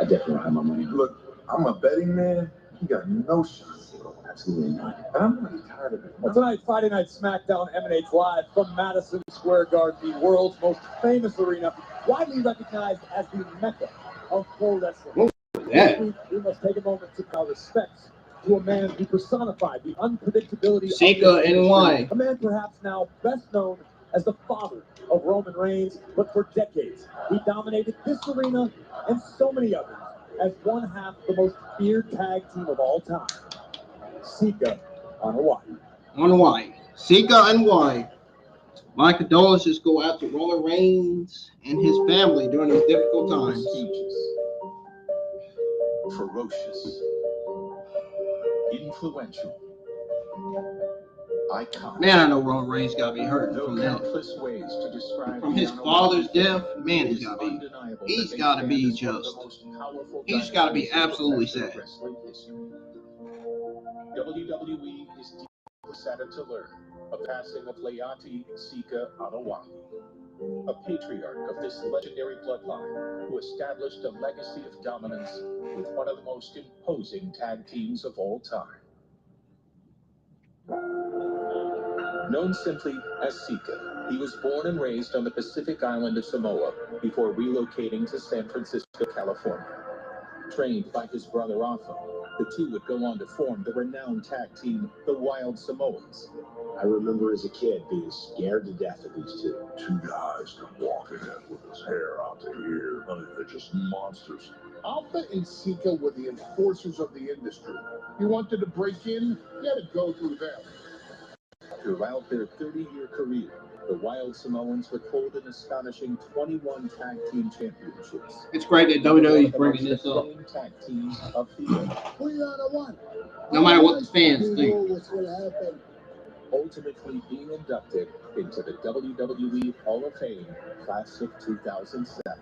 I definitely don't have my money. Look, I'm a betting man. He got no shots. Absolutely not. And I'm really tired of it. Well, tonight, Friday Night SmackDown emanates live from Madison Square Garden, the world's most famous arena, widely recognized as the Mecca of pro wrestling. This week, we must take a moment to pay our respects to a man who personified the unpredictability of Sika and Y. a man perhaps now best known as the father of Roman Reigns, but for decades, he dominated this arena and so many others as one half the most feared tag team of all time. Sika on Hawaii. On Hawaii. Sika and Y. My condolences go out to Roman Reigns and his family during these difficult times. Ferocious, influential, iconic. Man, I know Roman Reigns got to be hurt from that. Countless ways to describe From his father's death, man, he's got to be just. He's got to be absolutely sad. WWE is deeply saddened to learn a passing of Leati Sika Anoa'i, a patriarch of this legendary bloodline who established a legacy of dominance with one of the most imposing tag teams of all time. Known simply as Sika, he was born and raised on the Pacific island of Samoa before relocating to San Francisco, California. Trained by his brother Arthur, the two would go on to form the renowned tag team, the Wild Samoans. I remember as a kid being scared to death of these two. Two guys come walking in with his hair out to here. I mean, they're just monsters. Alpha and Sika were the enforcers of the industry. You wanted to break in, you had to go through them. Throughout their 30-year career, the Wild Samoans would hold an astonishing 21 tag team championships. It's great that WWE is bringing this up. Tag teams of the era. We are the one. No matter what the fans think. What's going to happen? Ultimately being inducted into the WWE Hall of Fame Class of 2007.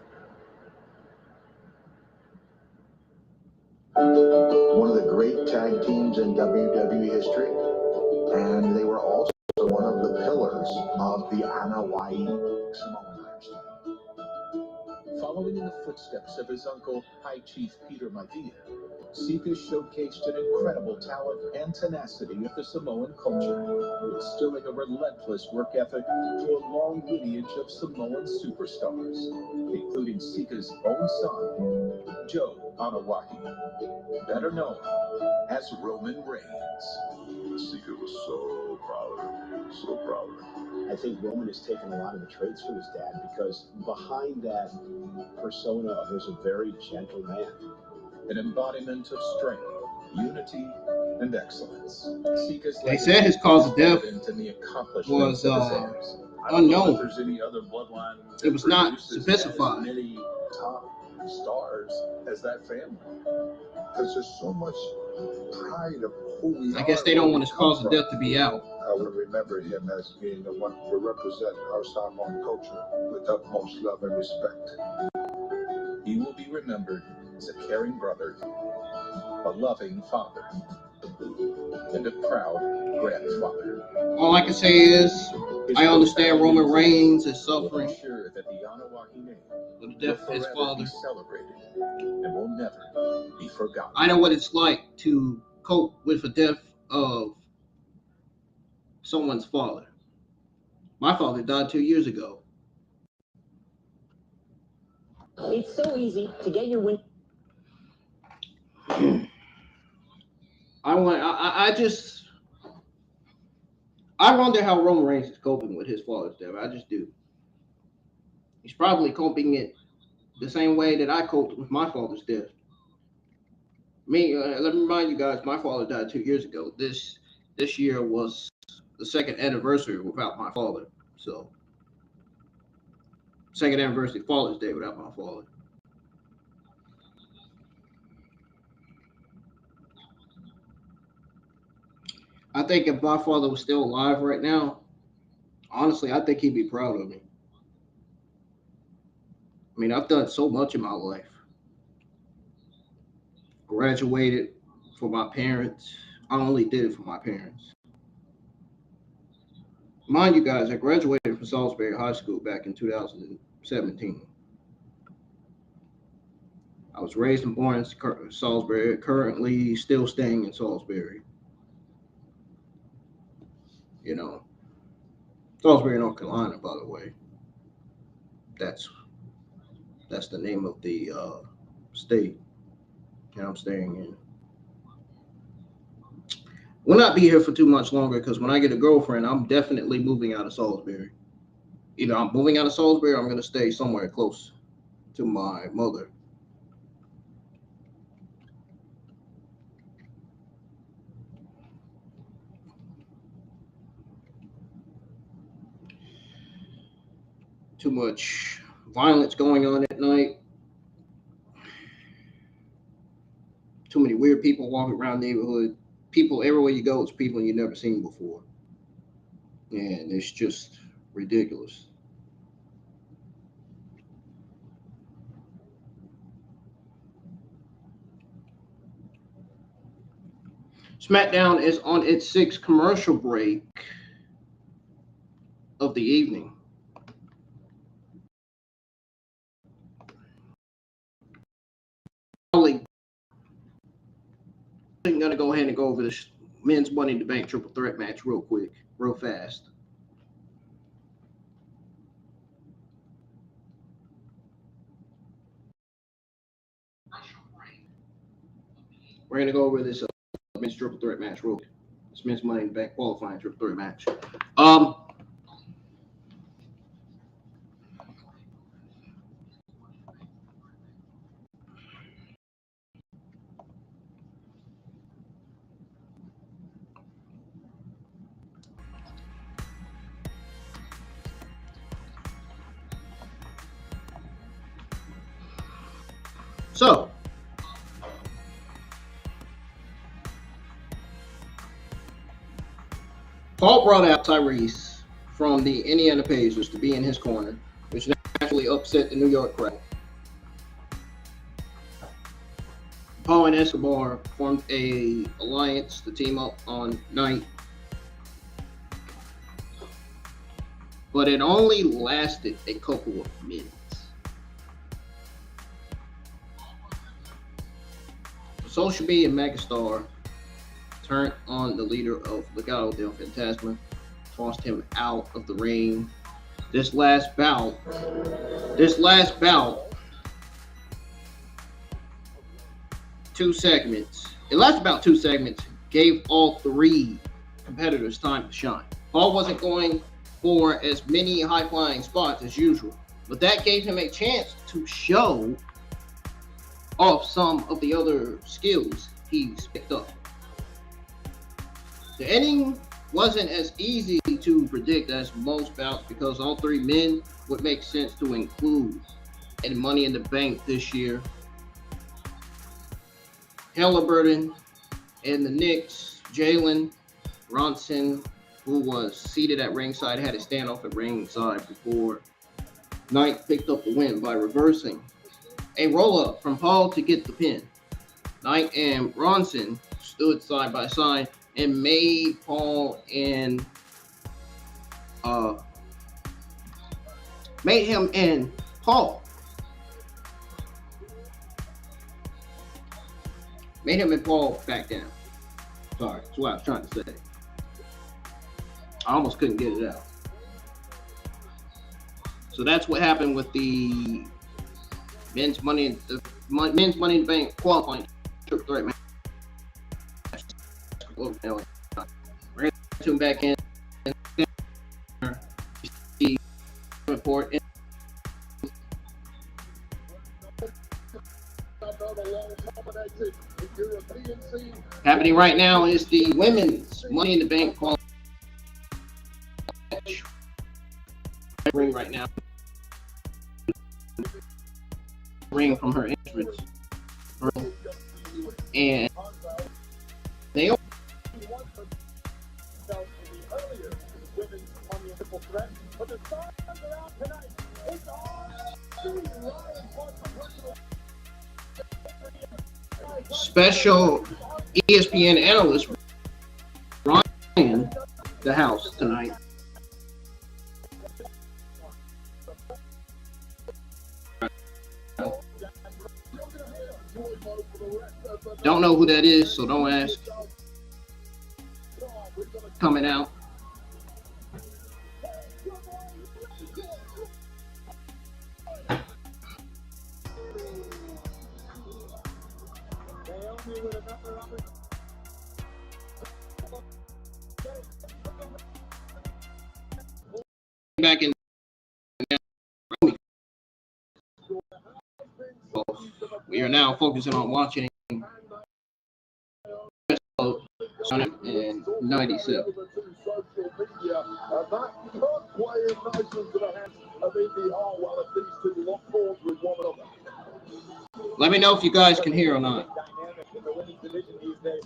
One of the great tag teams in WWE history, and they were also one of the pillars of the Anoa'i Samoan dynasty. Following in the footsteps of his uncle, High Chief Peter Maivia, Sika showcased an incredible talent and tenacity of the Samoan culture, instilling a relentless work ethic to a long lineage of Samoan superstars, including Sika's own son, Joe Anoa'i, better known as Roman Reigns. Sika was so proud of him. So proud of him. I think Roman has taken a lot of the traits from his dad because behind that persona there's a very gentle man. An embodiment of strength, unity, and excellence. They said his cause of death was unknown. There's any other bloodline. It was not specified. As many top stars as that family, because there's so much pride of who we are. I guess they don't want his cause of death to be out. I would remember him as being the one to represent our Samoan culture with utmost love and respect. He will be remembered as a caring brother, a loving father, and a proud grandfather. All I can say is, I understand Roman Reigns is suffering Sure that the Anoa'i name for the death of his father. be celebrated and will never be forgotten. I know what it's like to cope with the death of someone's father. My father died 2 years ago. It's so easy to get your win. I wonder how Roman Reigns is coping with his father's death. I just do. He's probably coping it the same way that I coped with my father's death. Let me remind you guys, my father died 2 years ago. This year was the second anniversary without my father. So, second anniversary Father's Day without my father. I think if my father was still alive right now, honestly, I think he'd be proud of me. I mean, I've done so much in my life. Graduated for my parents. I only did it for my parents. Mind you guys, I graduated from Salisbury High School back in 2017. I was raised and born in Salisbury, currently still staying in Salisbury. You know, Salisbury, North Carolina, by the way. That's the name of the state that I'm staying in. Will not be here for too much longer because when I get a girlfriend, I'm definitely moving out of Salisbury. Either I'm moving out of Salisbury or I'm going to stay somewhere close to my mother. Too much violence going on at night. Too many weird people walking around the neighborhood. People everywhere you go, it's people you've never seen before. And it's just ridiculous. SmackDown is on its sixth commercial break of the evening. I'm going to go ahead and go over this men's Money in the Bank triple threat match real quick, real fast. We're going to go over this men's triple threat match real quick. This men's Money in the Bank qualifying triple threat match. So, Paul brought out Tyrese from the Indiana Pacers to be in his corner, which naturally upset the New York crowd. Paul and Escobar formed a alliance to team up on night, but it only lasted a couple of minutes. Social media megastar turned on the leader of Legado del Fantasma, tossed him out of the ring. This last bout, 2 segments. It lasted about 2 segments, gave all 3 competitors time to shine. Paul wasn't going for as many high-flying spots as usual, but that gave him a chance to show off some of the other skills he's picked up. The ending wasn't as easy to predict as most bouts because all 3 men would make sense to include in Money in the Bank this year. Halliburton and the Knicks, Jalen Bronson, who was seated at ringside, had a standoff at ringside before Knight picked up the win by reversing a roll-up from Paul to get the pin. Knight and Bronson stood side by side and made Paul and Paul back down. Sorry, that's what I was trying to say. I almost couldn't get it out. So that's what happened with the men's Money in the Bank qualifying triple threat match. We're going to tune back in. Report. Happening right now is the women's Money in the Bank qualifying match. Ring right now. Ring from her entrance. And they special ESPN analyst Ryan the house tonight. Don't know who that is, so don't ask. Coming out. Back in. We are now focusing on watching in 97. Let me know if you guys can hear or not.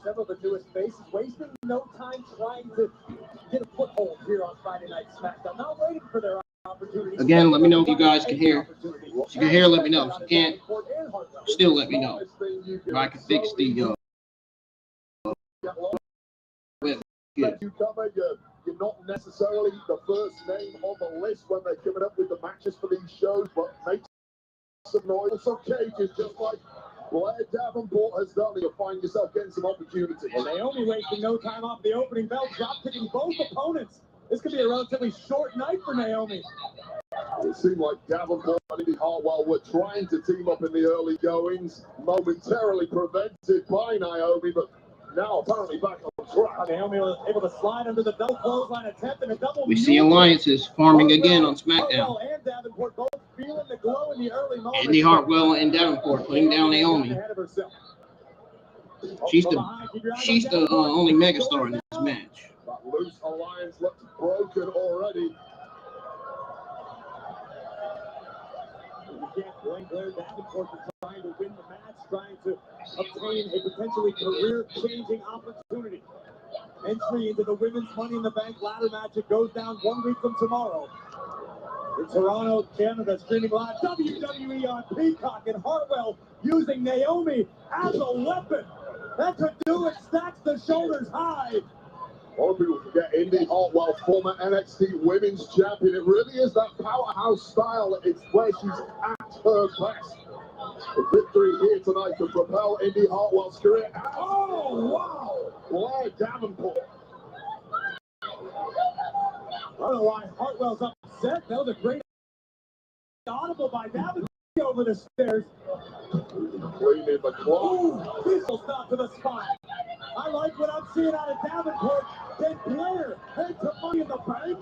Several of the newest faces wasting no time trying to get a foothold here on Friday Night SmackDown. Not waiting for their opportunity. Again, let me know if you guys can hear. If you can hear, let me know. If you can't, still let me know. If I can fix the You're not necessarily the first name on the list when they're coming up with the matches for these shows, but make some noise. Some cages, just like Blair Davenport has done. You'll find yourself getting some opportunities. And Naomi wasting no time off the opening bell, drop-kicking both opponents. This could be a relatively short night for Naomi. It seemed like Davenport and Indy Hartwell were trying to team up in the early goings, momentarily prevented by Naomi, but now apparently back on track. Naomi was able to slide under the double clothesline attempt and a double. we see alliances forming again on SmackDown. And Davenport both feeling the glow in the early moments. Indy Hartwell and Davenport putting down Naomi. She's the only megastar in this match. That loose alliance looked broken already. You can't blame Blair Davenport for trying to win the match, trying to obtain a potentially career-changing opportunity. Entry into the women's Money in the Bank ladder match. It goes down 1 week from tomorrow. In Toronto, Canada, streaming live WWE on Peacock, and Hartwell using Naomi as a weapon. That could do it. Stacks the shoulders high. A lot of people forget Indy Hartwell, former NXT Women's Champion. It really is that powerhouse style. It's where she's at her best. The victory here tonight to propel Indy Hartwell's career. Oh, wow! Blair Davenport. I don't know why Hartwell's upset. That was a great audible by Davenport over the stairs. Cleaning the clock. This will stop to the spine. I like what I'm seeing out of Davenport. Can Blair head to Money in the Bank?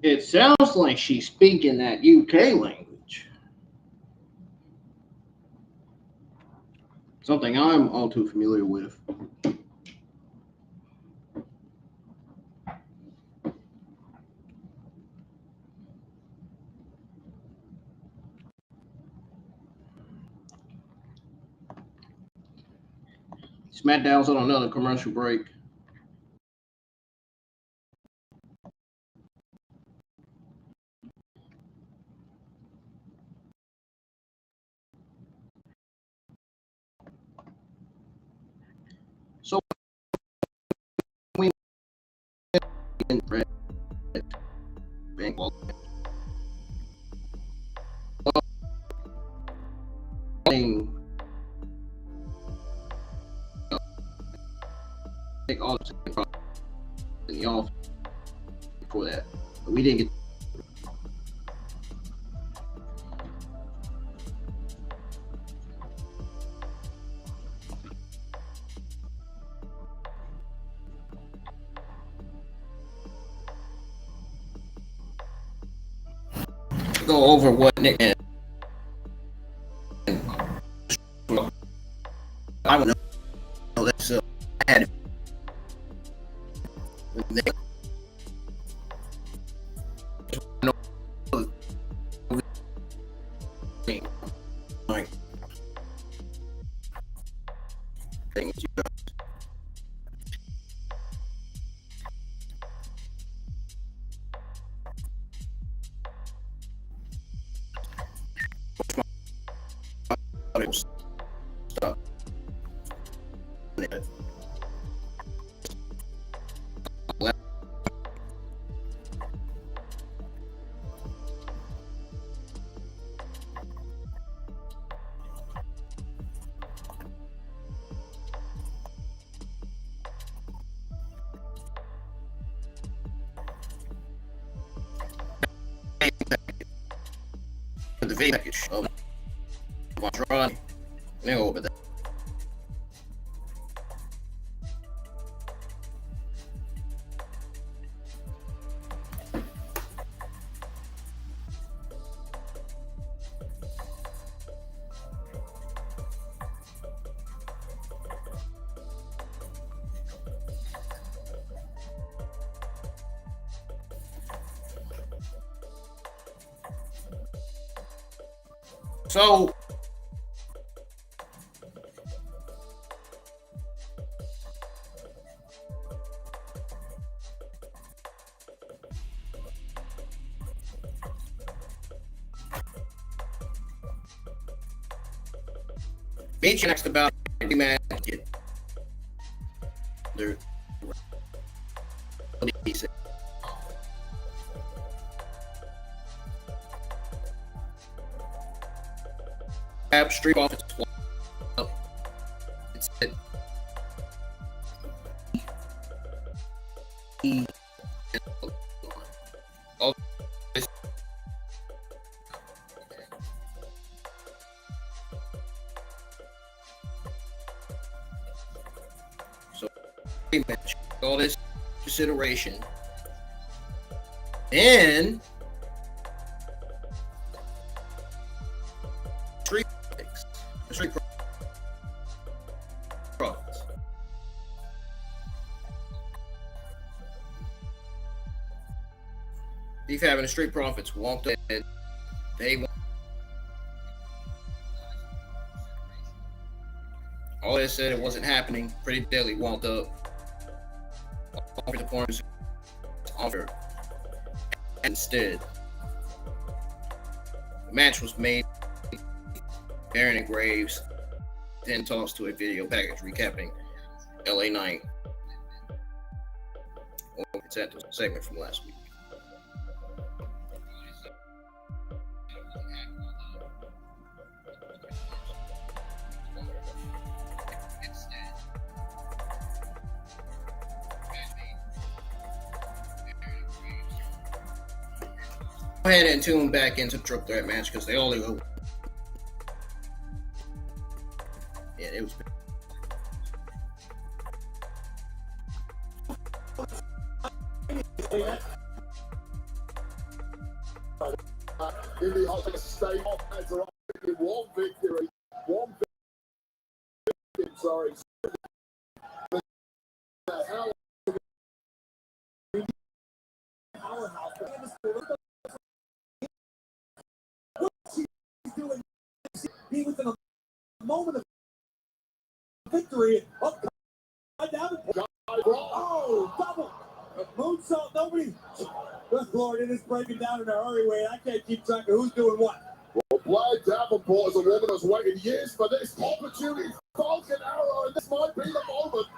It sounds like she's speaking that UK language. Something I'm all too familiar with. SmackDown's on another commercial break. So we take all the off for that, but we didn't get. Go over what Nick and I don't know. That's had Nick. Like things you got. Stop. The V package of Andrade, and over there. So Beach asked about rematch. He said, Street Profits. It said all this. So rematch, all this consideration. Then Street Profits. Beef having the Street Profits walked in. They all they said it wasn't happening. Pretty Deadly walked up, offered the corners, offer. Instead, the match was made. Baron and Graves then tossed to a video package recapping LA Knight. It's at the segment from last week. Go ahead and tune back into the triple threat match because they only go. Yeah, it was. In the Ultimate State, offense are in one victory. Sorry. He was in a moment of victory. Up, down. Oh, double. Moonsault, nobody. Good Lord, it is breaking down in a hurry. Wait, I can't keep track of who's doing what. Well, Blair Davenport is a woman who's waited years for this opportunity. Falcon Arrow, and this might be the moment.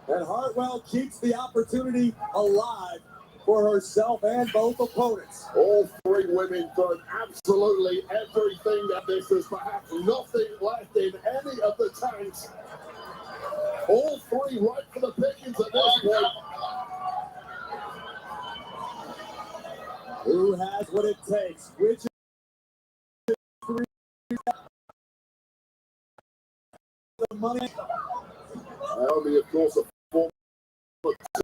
And Hartwell keeps the opportunity alive for herself and both opponents. All three women done absolutely everything that this is perhaps nothing left in any of the tanks. All three right for the pickings at this point. Who has what it takes? Which is three? The money. Naomi, of course, a former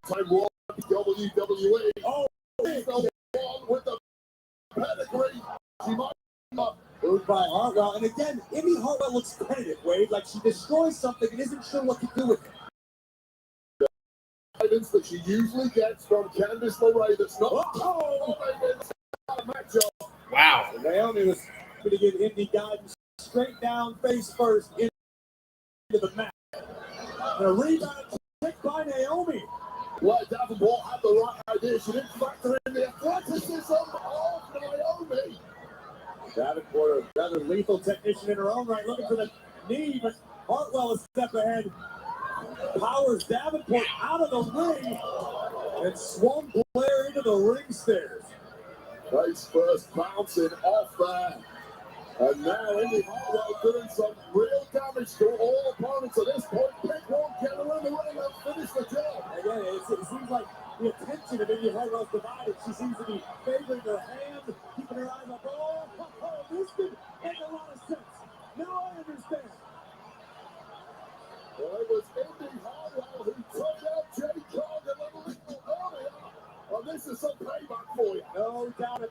time World WWE. Oh, the one with the pedigree. She might not. Moved by Hartwell. And again, Indi Hartwell looks tentative, Wade. Like she destroys something and isn't sure what to do with it. Guidance that she usually gets from Candice LeRae that's not. Wow. And Naomi was going to give Indi guidance straight down, face first, into the mat. And a rebound kick by Naomi. Well, Davenport had the right idea. She didn't factor in the athleticism of Naomi. Davenport, a rather lethal technician in her own right, looking for the knee, but Hartwell a step ahead. Powers Davenport out of the ring and swung Blair into the ring stairs. Face first bouncing off there. And now Indi Hartwell doing some real damage to all opponents at this point. Pick one, get her in the ring and finish the job. Again, it seems like the attention of Indi Hartwell's divided. She seems to be favoring her hand, keeping her eyes up. Oh, this could make a lot of sense. Now I understand. Well, it was Indi Hartwell who took out Jade Cargill a little earlier. Well, this is some payback for you. No doubt about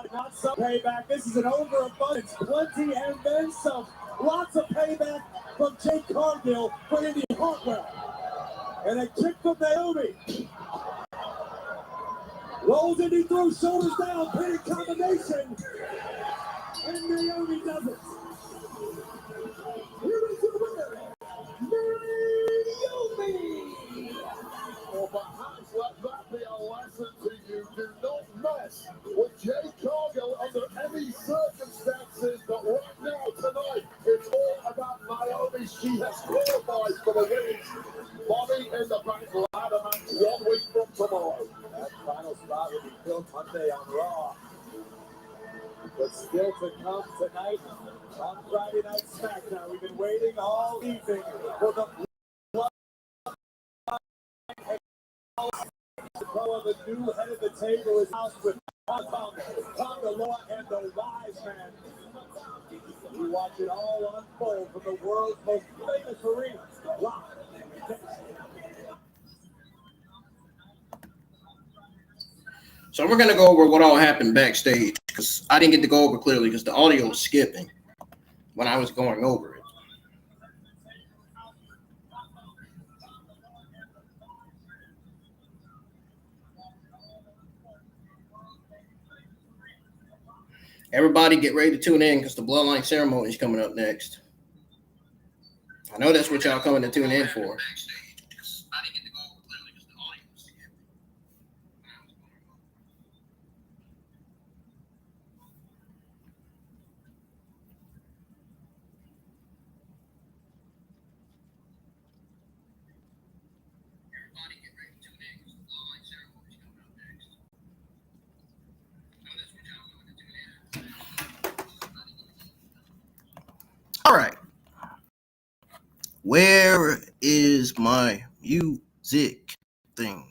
it. Not some payback. This is an overabundance. Plenty and then some. Lots of payback from Jade Cargill for Indi Hartwell. And a kick from Naomi. Rolls Indi through, shoulders down, pinning combination. And Naomi does it. Here is the winner, Naomi. Well, perhaps let that be a lesson to you. Do not mess with Jade Cargill under any circumstances. But right now, tonight, it's all about Naomi. She has qualified for the women's Money in the Bank ladder match 1 week from tomorrow. That final spot will be filmed Monday on Raw. But still to come tonight on Friday Night SmackDown. We've been waiting all evening for the the new head of the table is house with Condola and the Wise Man. We watch it all unfold from the world's most famous arena. Live. So we're going to go over what all happened backstage because I didn't get to go over clearly because the audio was skipping when I was going over it. Everybody get ready to tune in because the Bloodline Ceremony is coming up next. I know that's what y'all coming to tune in for. All right. Where is my music thing?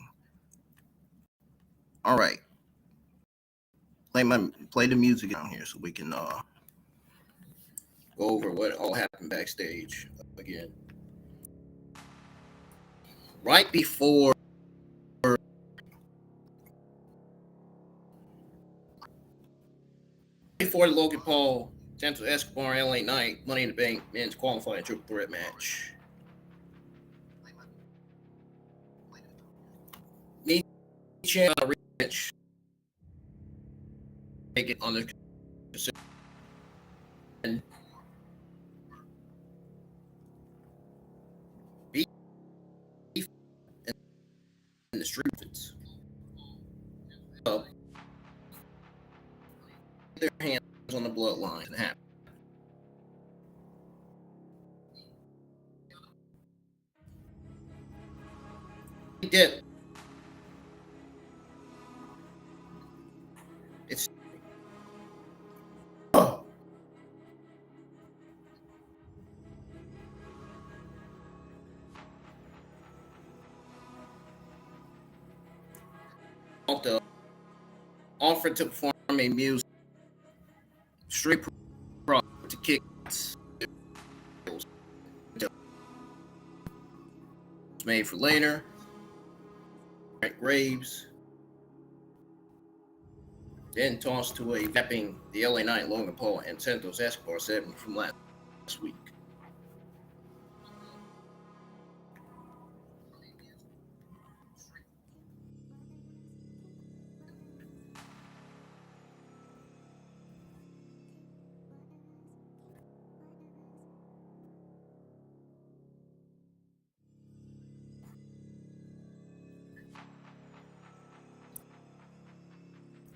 All right. Play the music down here so we can go over what all happened backstage again. Right before the Logan Paul, Santos Escobar, LA Knight, Money in the Bank men's qualifying triple threat match. Chad Rich make it on the and beef in the streets. Their hands on the bloodline and happen. He did. It's offered to perform a music straight to kicks made for later. Graves then tossed to a tapping the LA Knight, Logan Paul, and Santos Escobar 7 from last week.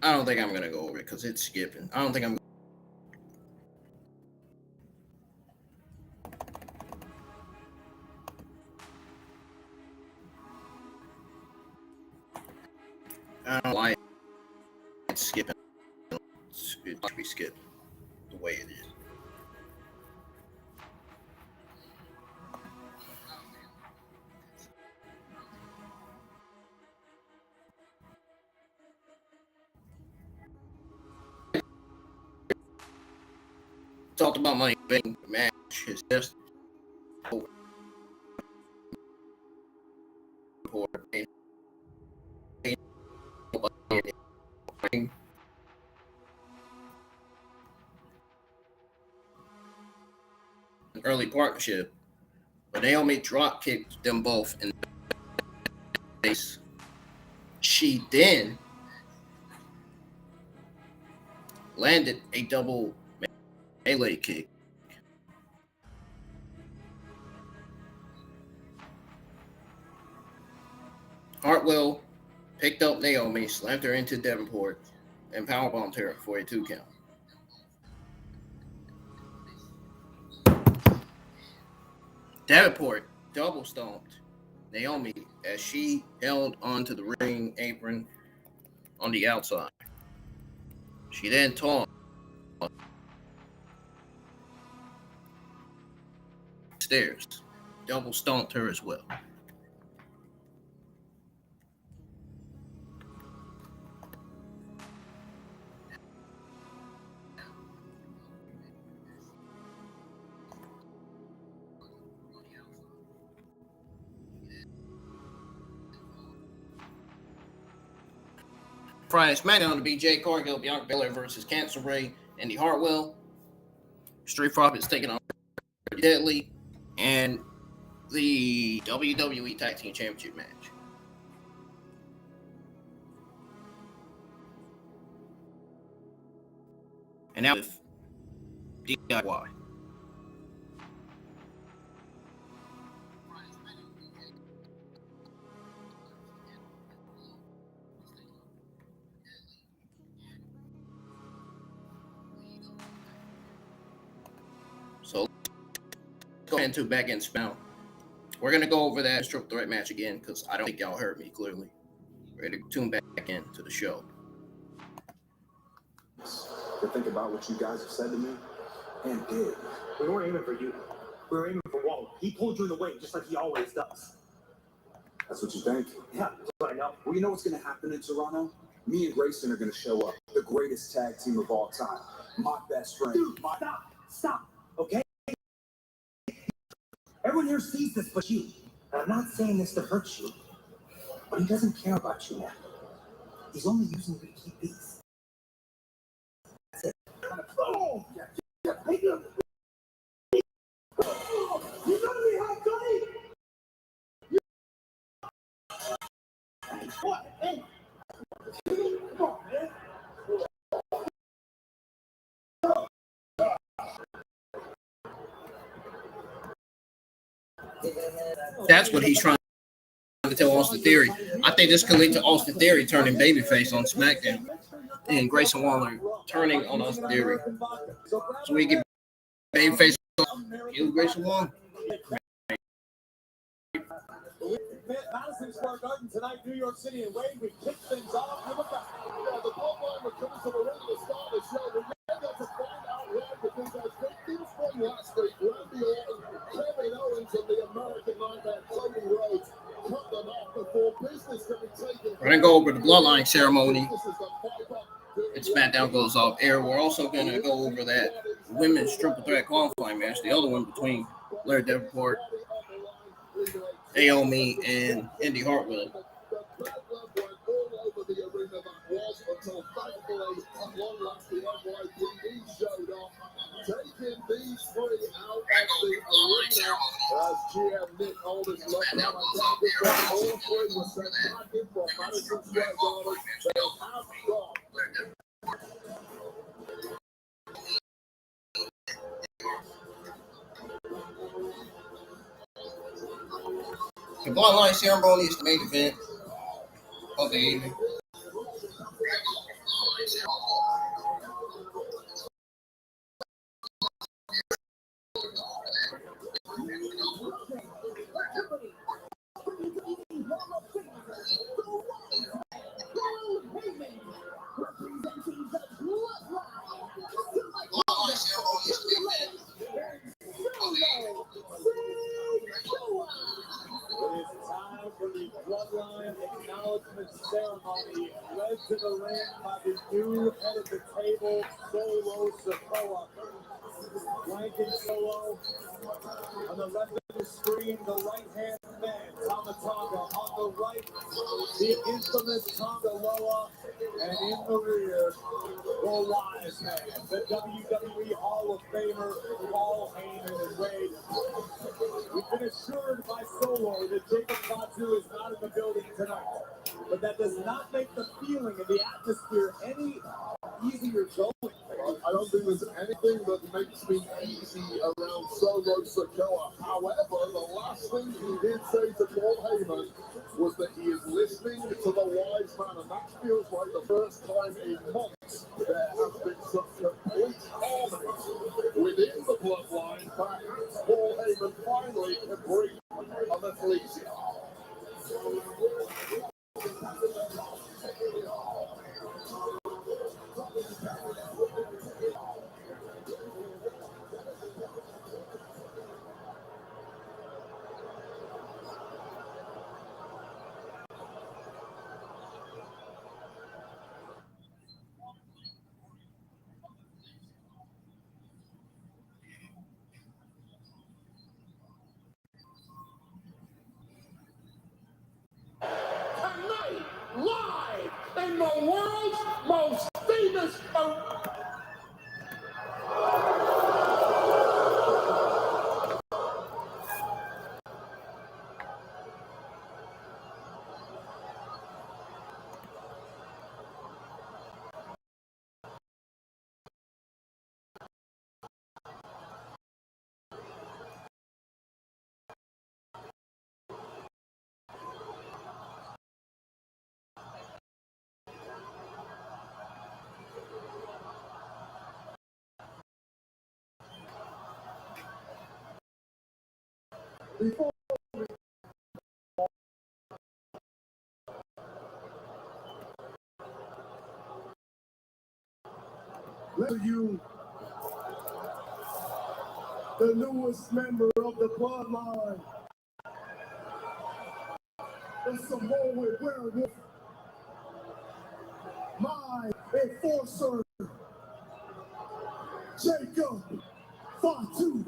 I don't think I'm going to go over it because it's skipping. I don't think I'm I don't know why it's skipping. It should be skipped the way it is. Talked about Money Bank match. It's just over. An early partnership, but Naomi drop kicked them both in the face. She then landed a double A leg kick. Hartwell picked up Naomi, slammed her into Davenport, and powerbombed her for a 2 count. Davenport double stomped Naomi as she held onto the ring apron on the outside. She then tossed stairs, double stomped her as well. Friday Night SmackDown to be Jade Cargill, Bianca Belair versus Candice LeRae, Indy Hartwell. Street Profits taking on Deadly, and the WWE Tag Team Championship match. And now with DIY. So let's go into back end spell. We're gonna go over that triple threat match again because I don't think y'all heard me clearly. Ready to tune back into the show. To think about what you guys have said to me and did. We weren't aiming for you. We were aiming for Wally. He pulled you in the way just like he always does. That's what you think? Yeah, that's what I know. Well, you know what's going to happen in Toronto? Me and Grayson are going to show up. The greatest tag team of all time. My best friend. Dude, stop, okay? Everyone here sees this but you. And I'm not saying this to hurt you, but he doesn't care about you now. He's only using you to keep peace. That's it. Oh, yeah. Hey, you gonna be hot, Cody? What? Hey. Come on, man. That's what he's trying to tell Austin Theory. I think this could lead to Austin Theory turning babyface on SmackDown and Grayson Waller turning on Austin Theory. So we get babyface on Grayson Waller. Madison Square Garden tonight, New York City, and Wade, we kick things off with a back. Yeah, the Bloodline were coming to the ring to start the show. We may get to find out why, because those victims from last week, Randy Orton, Kevin Owens, and the American Nightmare, Cody Rhodes, cut them off before business can be taken. We're going to go over the Bloodline ceremony. And SmackDown goes off air. We're also going to go over that women's triple threat qualifying match, the other one between Lyra Davenport, Naomi, and Indy Hartwell. Until thankfully, at long last, the NYPD showed up, taking these three out of the arena as GM Nick Aldis left them. All three were sent back in from Madison Square Garden. They have gone. The Bloodline ceremony is the main event of the evening. It is time for the Bloodline Acknowledgement Ceremony, led to the ring by the new head of the table, Solo Sikoa. Flanking Solo. On the left of the screen, the right-hand man, Tama Tonga. On the right, the infamous Tonga Loa. And in the rear, the wise man, the WWE Hall of Famer, Paul Heyman and Wade. We've been assured by Solo that Jacob Fatu is not in the building tonight. But that does not make the feeling and the atmosphere any easier going. I don't think there's anything that makes me easy around Solo Sikoa. However, the last thing he did say to Paul Heyman was that he is listening to the wise man, and that feels like the first time in months there has been some complete harmony within the bloodline. Perhaps Paul Heyman finally can breathe a little easier. Tonight, live in the world's most famous before you, the newest member of the bloodline, the Samoan werewolf, my enforcer, Jacob Fatu.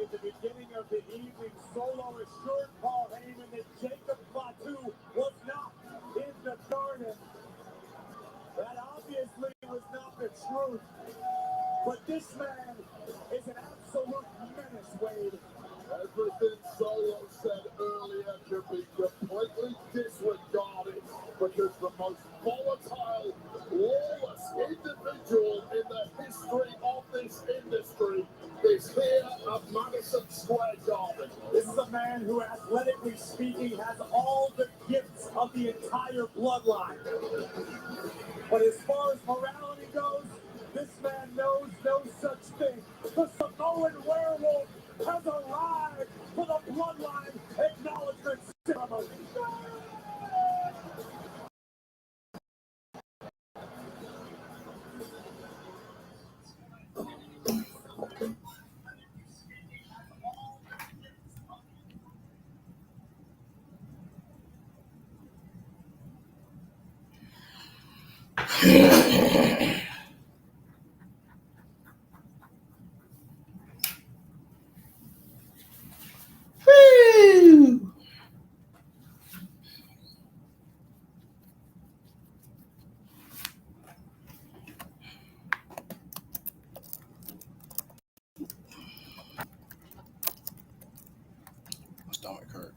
At the beginning of the evening, Solo assured Paul Heyman that Jacob Fatu was not in the garden. That obviously was not the truth. But this man is an absolute menace, Wade. Everything Solo said earlier could be completely disregarded because the most volatile, lawless individual in the history of this industry is here at Madison Square Garden. This is a man who, athletically speaking, has all the gifts of the entire bloodline. But as far as morality goes, this man knows no such thing. The Samoan werewolf has arrived for the Bloodline Acknowledgement Ceremony. My stomach hurt.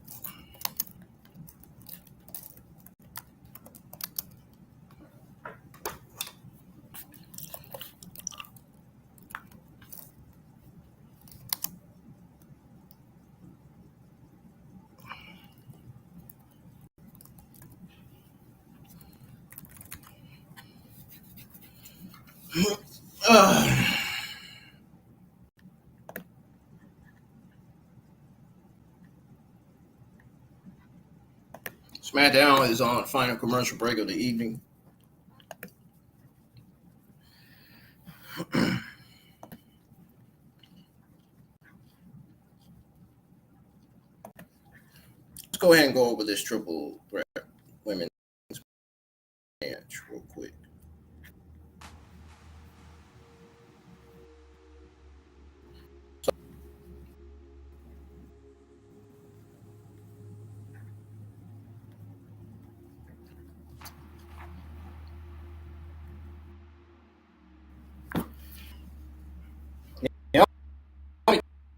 SmackDown is on final commercial break of the evening. Let's go ahead and go over this triple threat women's match real quick.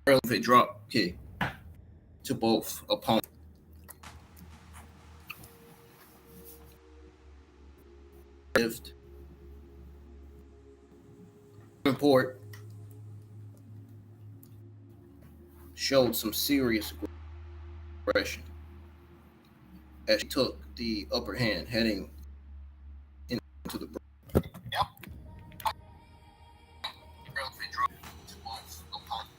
Relevant drop kick to both opponents. Report showed some serious aggression as she took the upper hand heading into the break. Relevant drop to both opponents.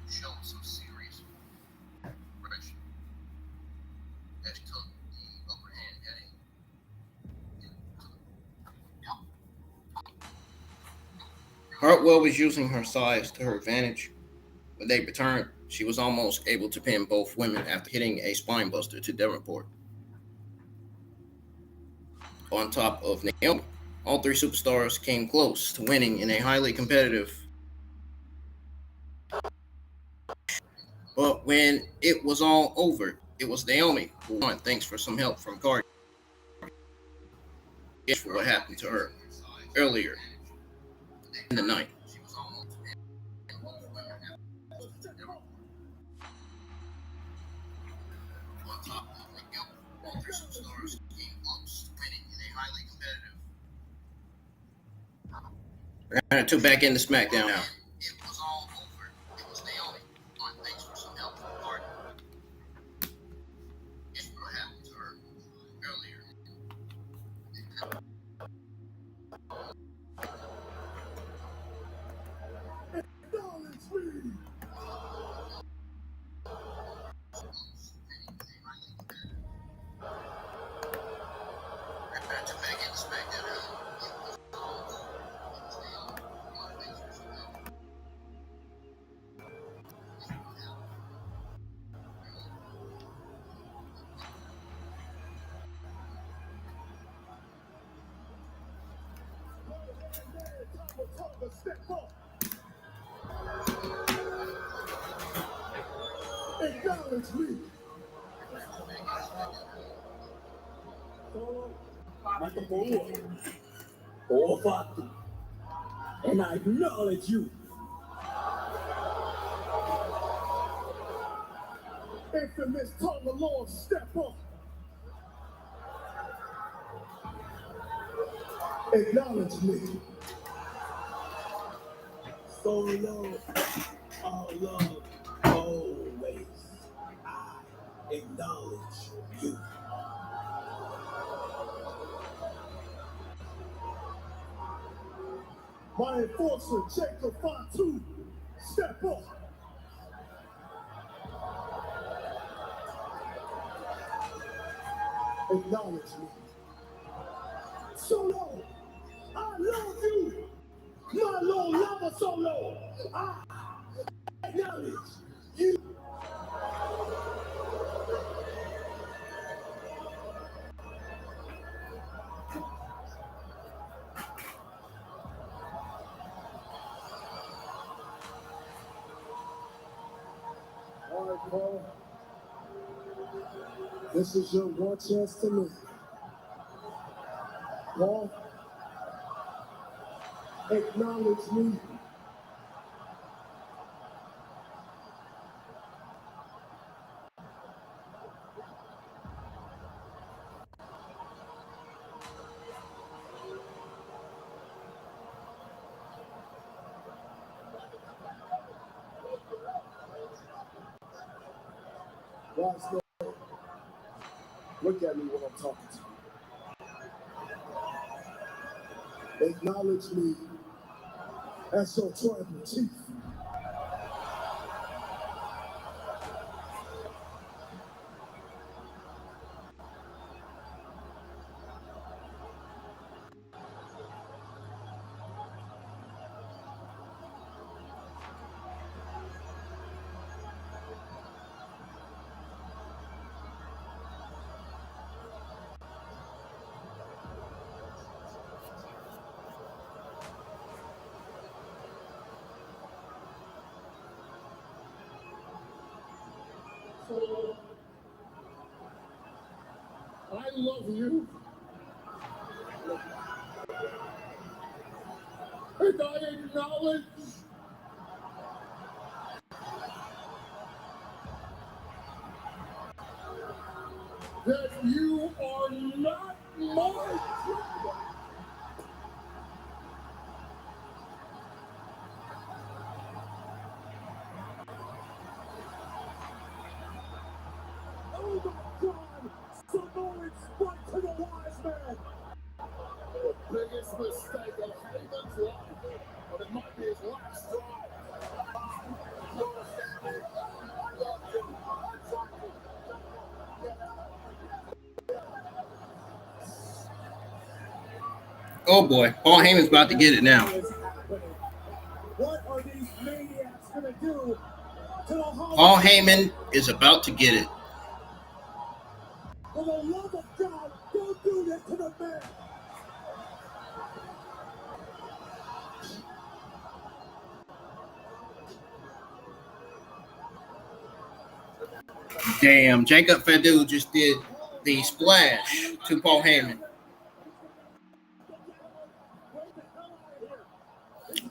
Showed some serious aggression as she took the upper hand heading into the Hartwell was using her size to her advantage. When they returned, she was almost able to pin both women after hitting a spine buster to Davenport. On top of Naomi, all three superstars came close to winning in a highly competitive. But when it was all over, it was Naomi who won thanks for some help from Cardi. Guess what happened to her earlier in the night. On top of Naomi, all three superstars came close to winning in a highly competitive. We're going to back into SmackDown now. It was all over. It was Naomi. Thanks for some help from Cardi. Guess what happened to her earlier. Step up. Acknowledge me. Oh, Fatu. And I acknowledge you. Infamous Tom Malone, step up. Acknowledge me. Solo, all love, always. I acknowledge you. My enforcer, Jacob Fatu, step up. Acknowledge me. Solo, I love you. My Lord lover Solo, I acknowledge you. All right, Paul. This is your one chance to live. Paul, acknowledge me. Guys, look at me when I'm talking to you. Acknowledge me as your tribal chief. love you. And I acknowledge that you are not my children. Oh my God! Samoan spike to the wise man! The biggest mistake of Heyman's life, but it might be his last straw. Oh boy, Paul Heyman's about to get it now. What are these maniacs gonna do to the Paul Heyman is about to get it. For the love of God, don't do this to the man! Damn, Jacob Fatu just did the splash to Paul Heyman.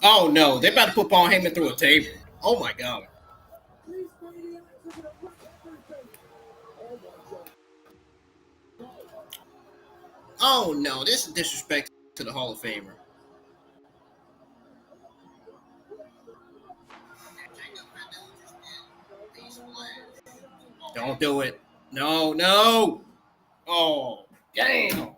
Oh no, they're about to put Paul Heyman through a table. Oh my God. These maniacs are gonna wreck everything! Oh no, this is disrespect to the Hall of Famer. Don't do it. No, no. Oh, damn.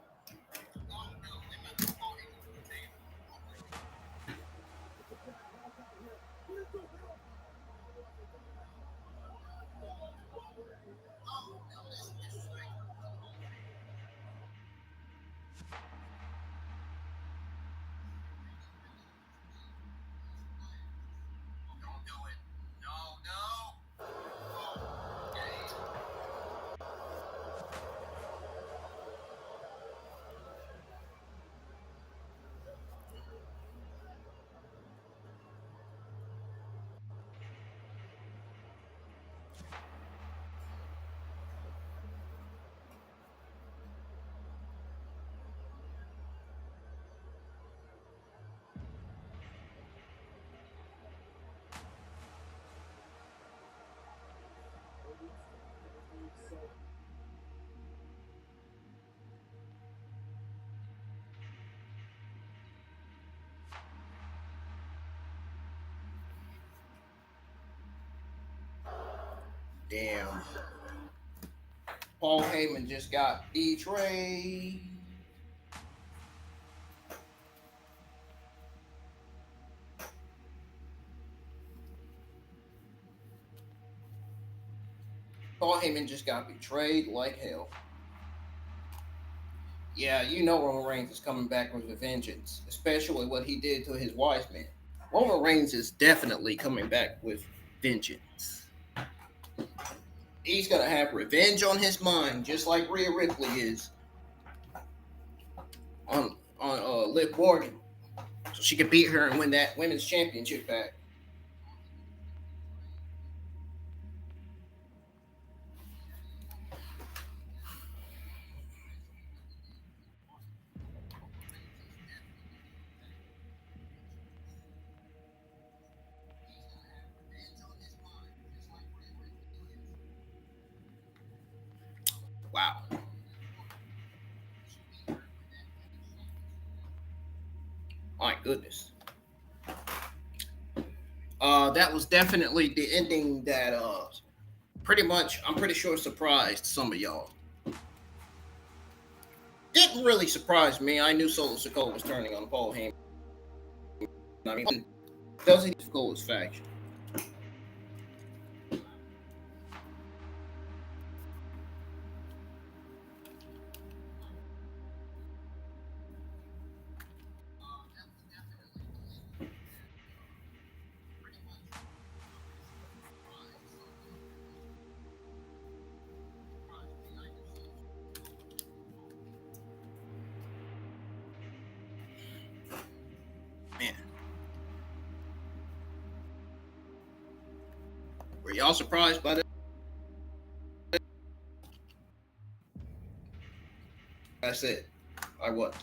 Damn. Paul Heyman just got betrayed. Paul Heyman just got betrayed like hell. Yeah, you know Roman Reigns is coming back with a vengeance, especially what he did to his wise man. Roman Reigns is definitely coming back with vengeance. He's going to have revenge on his mind, just like Rhea Ripley is on Liv Morgan. So she could beat her and win that women's championship back. Wow. My goodness. That was definitely the ending that pretty much, I'm pretty sure, surprised some of y'all. Didn't really surprise me. I knew Solo Sikoa was turning on Paul Heyman. I mean, doesn't Sikoa's faction. Man. Were y'all surprised by that? I said, I what?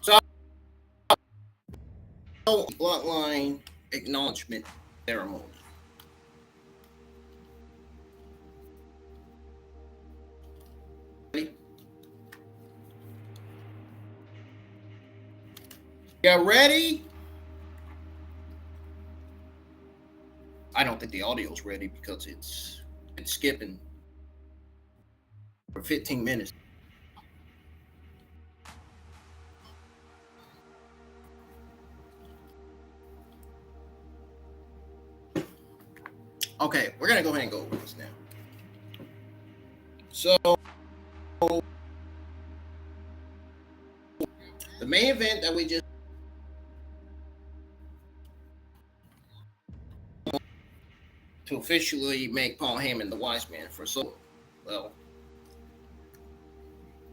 So, Bloodline Acknowledgement Ceremony. Ready? You ready? I don't think the audio's ready because it's skipping for 15 minutes. Okay, we're gonna go ahead and go over this now. So the main event that we just to officially make Paul Heyman the wise man for Solo. Well,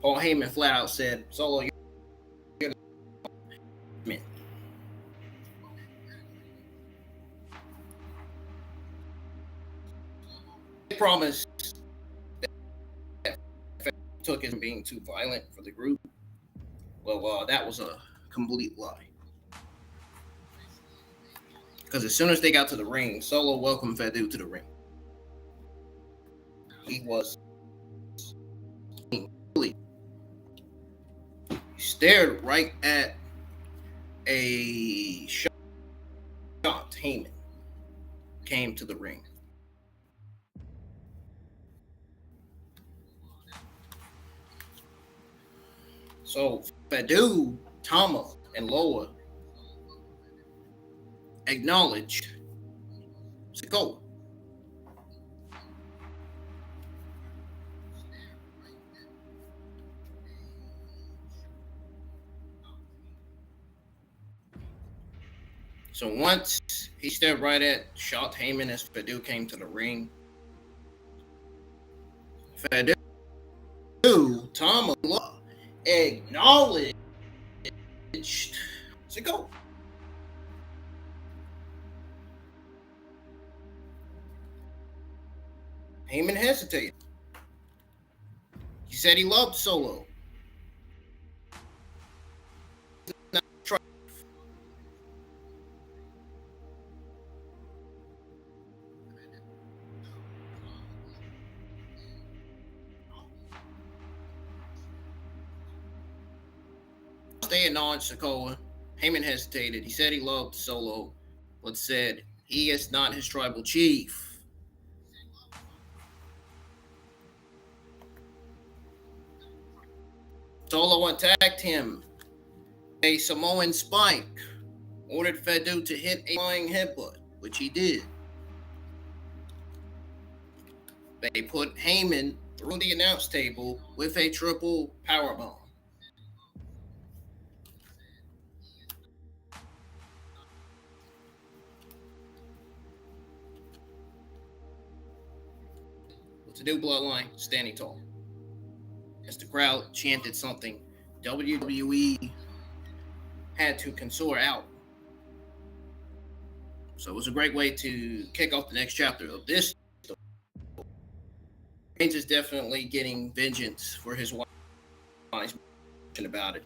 Paul Heyman flat out said, Solo, you're the man. He promised that took his being too violent for the group. Well, that was a complete lie. Because as soon as they got to the ring, Solo welcomed Fatu to the ring. He was he stared right at a shocked Heyman came to the ring. So Fatu, Tama, and Loa acknowledged Sikoa. So once he stared right at shocked Heyman as Fatu came to the ring, Fatu, Tama, Loa acknowledged Sikoa. Heyman hesitated. He said he loved Solo. They acknowledged Sikoa. Heyman hesitated. He said he loved Solo, but said he is not his tribal chief. Solo attacked him. A Samoan spike. Ordered Fatu to hit a flying headbutt, which he did. They put Heyman through the announce table with a triple powerbomb. What's the new Bloodline? Standing tall. As the crowd chanted something, WWE had to consort out. So it was a great way to kick off the next chapter of this story. Reigns is definitely getting vengeance for his wife about it.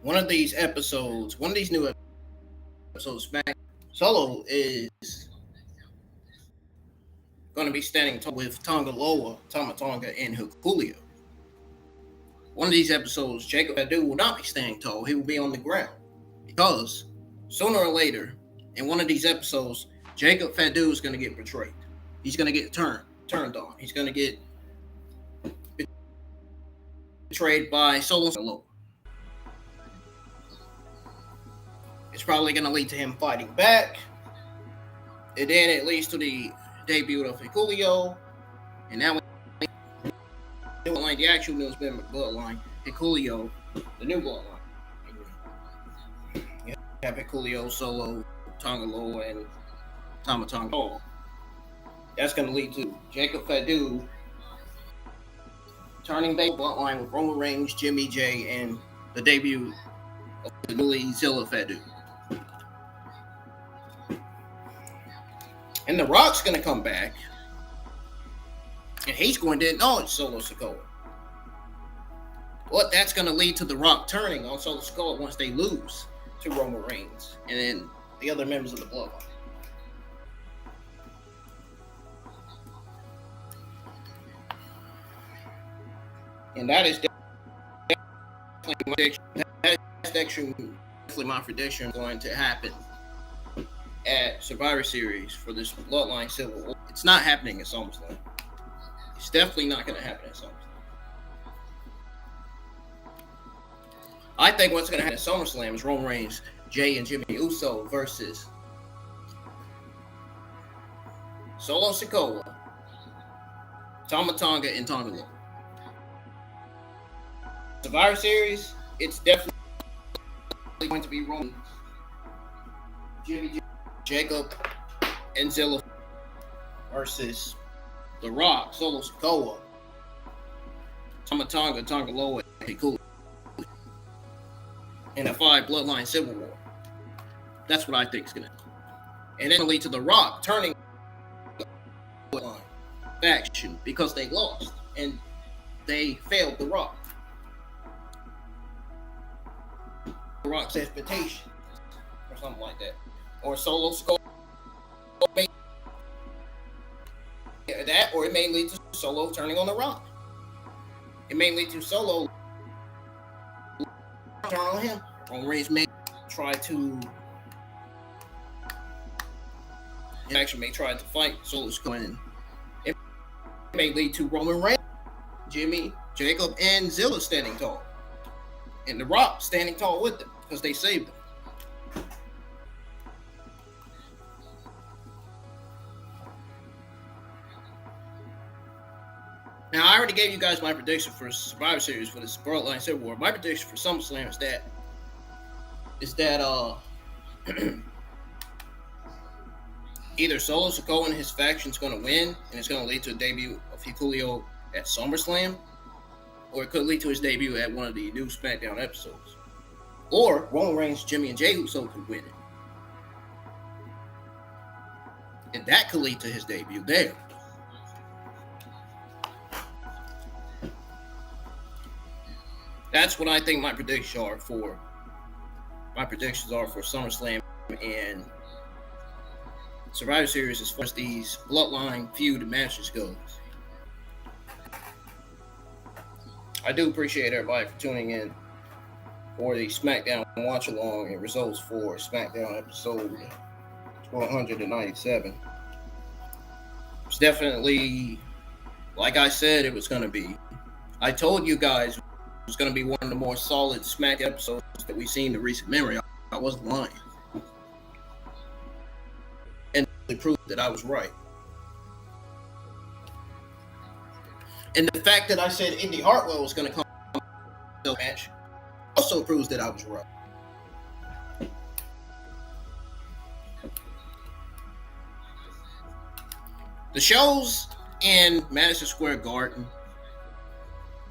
One of these new episodes back, Solo is going to be standing tall with Tonga Loa, Tama Tonga, and Julio. One of these episodes, Jacob Fatu will not be standing tall. He will be on the ground. Because sooner or later, in one of these episodes, Jacob Fatu is going to get betrayed. He's going to get turned on. He's going to get betrayed by Solo Sikoa. It's probably going to lead to him fighting back. And then it leads to the debut of Julio. And now, like the actual news Bloodline, Hikuleo, the new Bloodline. You have Hikuleo, Solo, Tongalo, and Tama Tonga. That's going to lead to Jacob Fatu turning back Bloodline with Roman Reigns, Jimmy J, and the debut of the newly Zilla Fatu. And The Rock's going to come back, and he's going to acknowledge Solo Sikoa. Well, that's going to lead to The Rock turning on Solo Sikoa once they lose to Roman Reigns and then the other members of the Bloodline. And that is definitely my prediction going to happen at Survivor Series for this Bloodline Civil War. It's not happening at SummerSlam. It's definitely not going to happen at SummerSlam. I think what's going to happen at SummerSlam is Roman Reigns, Jey, and Jimmy Uso versus Solo Sikoa, Tama Tonga, and Tonga. Survivor Series, it's definitely going to be Roman, Jimmy, Jacob, and Zilla versus The Rock, Solo Sikoa, Tama Tonga, Tonga Loa, and Hikuleo in a 5 Bloodline Civil War. That's what I think is going to happen. And then it'll lead to The Rock turning the Bloodline faction because they lost and they failed The Rock. The Rock's expectations or something like that. Or Solo Sikoa. That, or it may lead to Solo turning on The Rock. It may lead to Solo turn on him. Roman Reigns may try to fight Solo Sikoa, and it may lead to Roman Reigns, Jimmy, Jacob, and Zilla standing tall, and The Rock standing tall with them because they saved them. Now, I already gave you guys my prediction for Survivor Series for this Bloodline Civil War. My prediction for SummerSlam is that either Solo Sikoa and his faction is going to win, and it's going to lead to a debut of Hikuleo at SummerSlam, or it could lead to his debut at one of the new SmackDown episodes. Or Roman Reigns, Jimmy, and Jey Uso could win it. And that could lead to his debut there. That's what I think my predictions are for SummerSlam and Survivor Series as far as these Bloodline feud matches goes. I do appreciate everybody for tuning in for the SmackDown watch along and results for SmackDown episode 197. It's definitely, like I said, it was going to be. I told you guys it was going to be one of the more solid SmackDown episodes that we've seen in recent memory. I wasn't lying. And it proved that I was right. And the fact that I said Indy Hartwell was going to come to the match also proves that I was right. The shows in Madison Square Garden,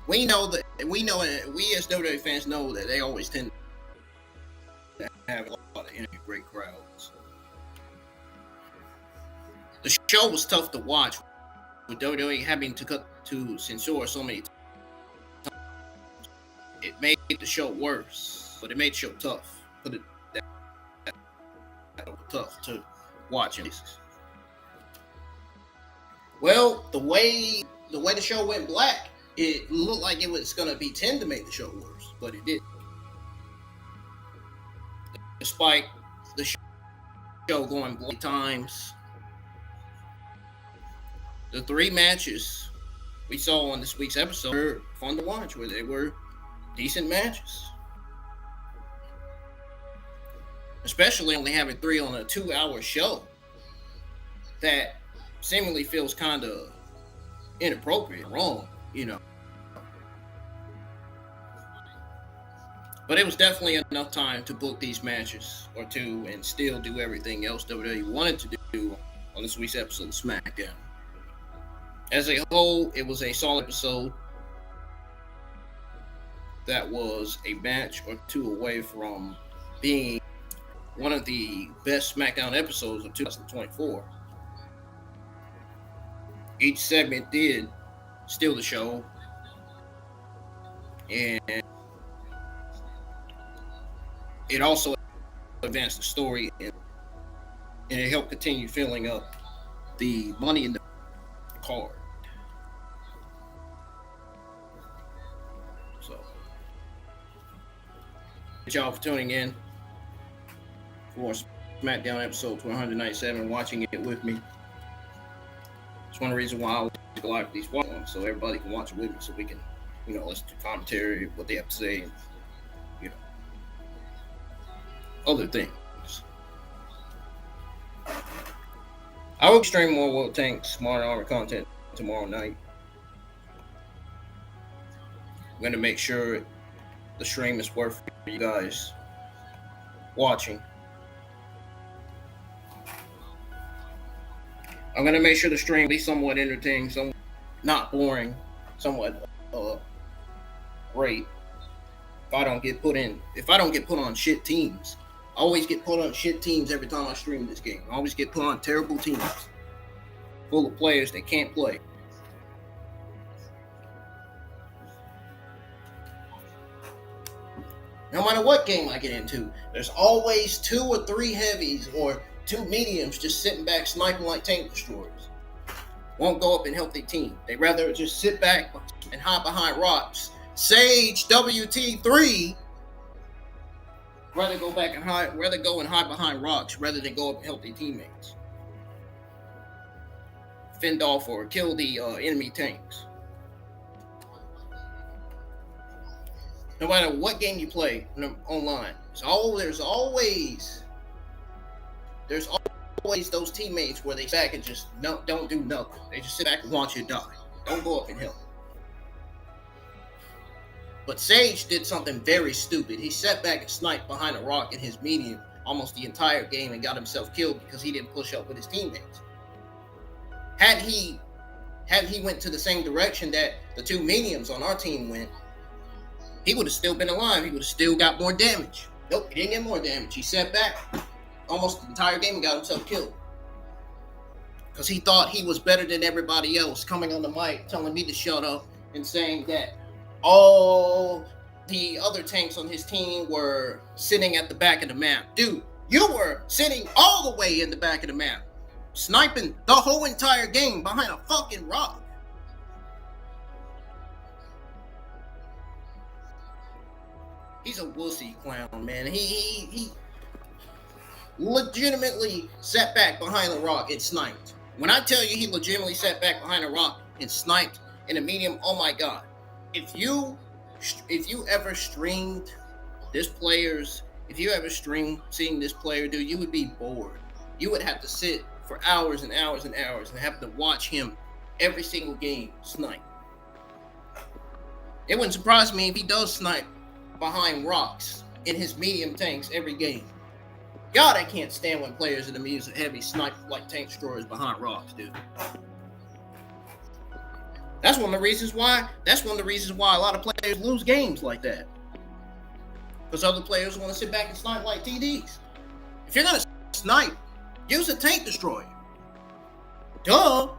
we as WWE fans know that they always tend to have a lot of great crowds. The show was tough to watch with WWE having to censor so many times. It made the show worse, but it made the show tough. Put it that tough to watch. Well, the way the show went black, it looked like it was going to be 10 to make the show worse, but it didn't. Despite the show going black times, the 3 matches we saw on this week's episode were fun to watch, where they were decent matches. Especially only having 3 on a 2-hour show that seemingly feels kind of inappropriate, wrong, you know. But it was definitely enough time to book these matches or two and still do everything else WWE wanted to do on this week's episode of SmackDown. As a whole, it was a solid episode that was a match or two away from being one of the best SmackDown episodes of 2024. Each segment did steal the show, and it also advanced the story, and it helped continue filling up the Money in the card. So, thank y'all for tuning in for SmackDown episode 197, watching it with me. It's one reason why I always go live for these ones, so everybody can watch it with me, so we can, listen to commentary, what they have to say, and, other things. I will stream more World Tank's Modern Armor content tomorrow night. I'm going to make sure the stream is worth for you guys watching. I'm going to make sure the stream be somewhat entertaining, somewhat not boring, somewhat great. If I don't get put on shit teams. I always get put on shit teams every time I stream this game. I always get put on terrible teams full of players that can't play. No matter what game I get into, there's always 2 or 3 heavies or 2 mediums just sitting back sniping like tank destroyers. Won't go up and help their team. They rather just sit back and hide behind rocks. Sage WT3 rather go and hide behind rocks rather than go up and help their teammates. Fend off or kill the enemy tanks. No matter what game you play online, there's always those teammates where they sit back and just don't do nothing. They just sit back and watch you die. Don't go up and help. But Sage did something very stupid. He sat back and sniped behind a rock in his medium almost the entire game and got himself killed because he didn't push up with his teammates. Had he went to the same direction that the 2 mediums on our team went, he would have still been alive. He would have still got more damage. Nope, he didn't get more damage. He sat back almost the entire game and got himself killed. Because he thought he was better than everybody else, coming on the mic, telling me to shut up and saying that all the other tanks on his team were sitting at the back of the map. Dude, you were sitting all the way in the back of the map, sniping the whole entire game behind a fucking rock. He's a wussy clown, man. He legitimately sat back behind the rock and sniped. When I tell you he legitimately sat back behind a rock and sniped in a medium, oh my god. If you ever streamed seeing this player, dude, you would be bored. You would have to sit for hours and hours and hours and have to watch him every single game snipe. It wouldn't surprise me if he does snipe behind rocks in his medium tanks every game. God, I can't stand when players in the mediums and heavy snipe like tank destroyers behind rocks, dude. That's one of the reasons why a lot of players lose games like that. Because other players want to sit back and snipe like TDs. If you're gonna snipe, use a tank destroyer. Duh.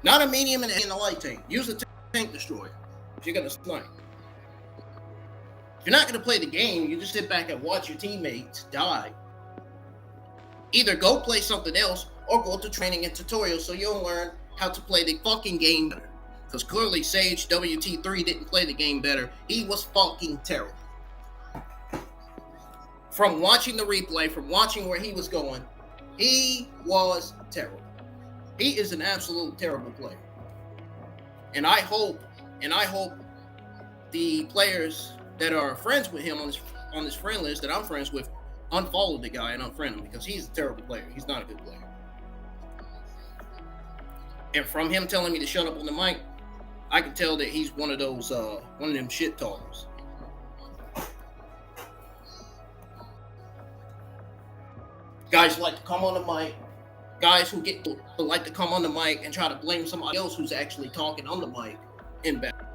Not a medium and a light tank. Use a tank destroyer if you're gonna snipe. If you're not gonna play the game, you just sit back and watch your teammates die. Either go play something else or go to training and tutorials so you'll learn how to play the fucking game better. Because clearly Sage WT3 didn't play the game better. He was fucking terrible. From watching the replay, from watching where he was going, he was terrible. He is an absolute terrible player. And I hope the players that are friends with him on this friend list that I'm friends with unfollow the guy and unfriend him because he's a terrible player. He's not a good player. And from him telling me to shut up on the mic, I can tell that he's one of them shit talkers. Guys like to come on the mic. Guys who like to come on the mic and try to blame somebody else who's actually talking on the mic in battle.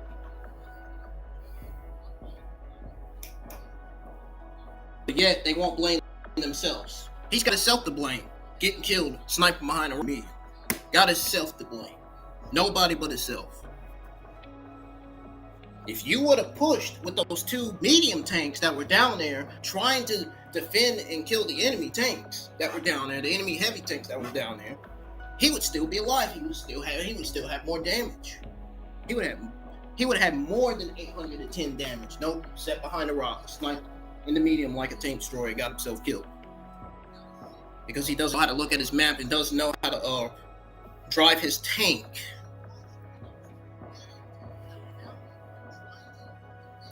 But yet they won't blame themselves. He's got himself to blame. Getting killed, sniping behind a me. Got himself to blame. Nobody but himself. If you would have pushed with those two medium tanks that were down there trying to defend and kill the enemy tanks that were down there, the enemy heavy tanks that were down there, he would still be alive. He would still have more damage. He would have had more than 810 damage. Nope, set behind a rock, sniped in the medium like a tank destroyer, got himself killed. Because he doesn't know how to look at his map and doesn't know how to drive his tank.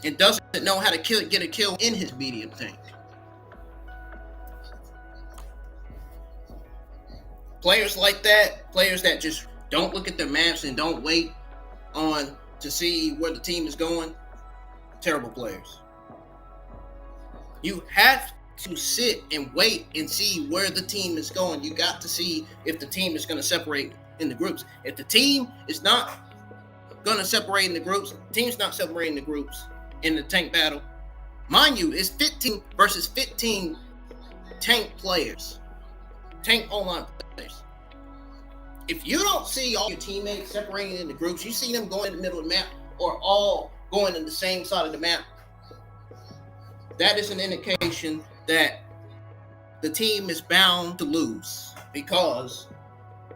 And doesn't know how to get a kill in his medium tank. Players like that, players that just don't look at their maps and don't wait on to see where the team is going, terrible players. You have to sit and wait and see where the team is going. You got to see if the team is going to separate in the groups. If the team is not going to separate in the groups, the team's not separating the groups in the tank battle. Mind you, it's 15 versus 15 tank players. Tank online players. If you don't see all your teammates separating in the groups, you see them going in the middle of the map or all going in the same side of the map, that is an indication that the team is bound to lose because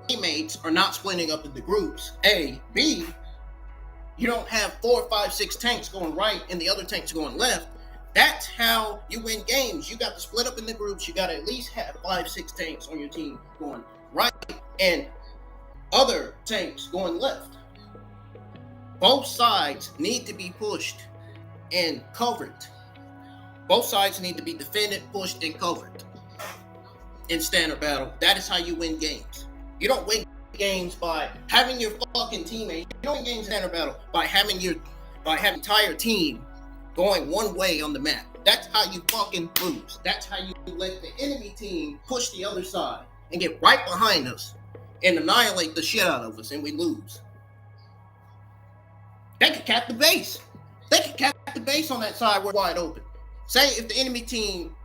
teammates are not splitting up into groups. A. B. You don't have 4, 5, 6 tanks going right and the other tanks going left. That's how you win games. You got to split up in the groups. You got to at least have 5, 6 tanks on your team going right and other tanks going left. Both sides need to be pushed and covered. Both sides need to be defended, pushed, and covered in standard battle. That is how you win games. You don't win games by having your fucking teammates. You don't win games in standard battle by having entire team going one way on the map. That's how you fucking lose. That's how you let the enemy team push the other side and get right behind us and annihilate the shit out of us, and we lose. They could cap the base. They could cap the base on that side where wide open. Say if the enemy team,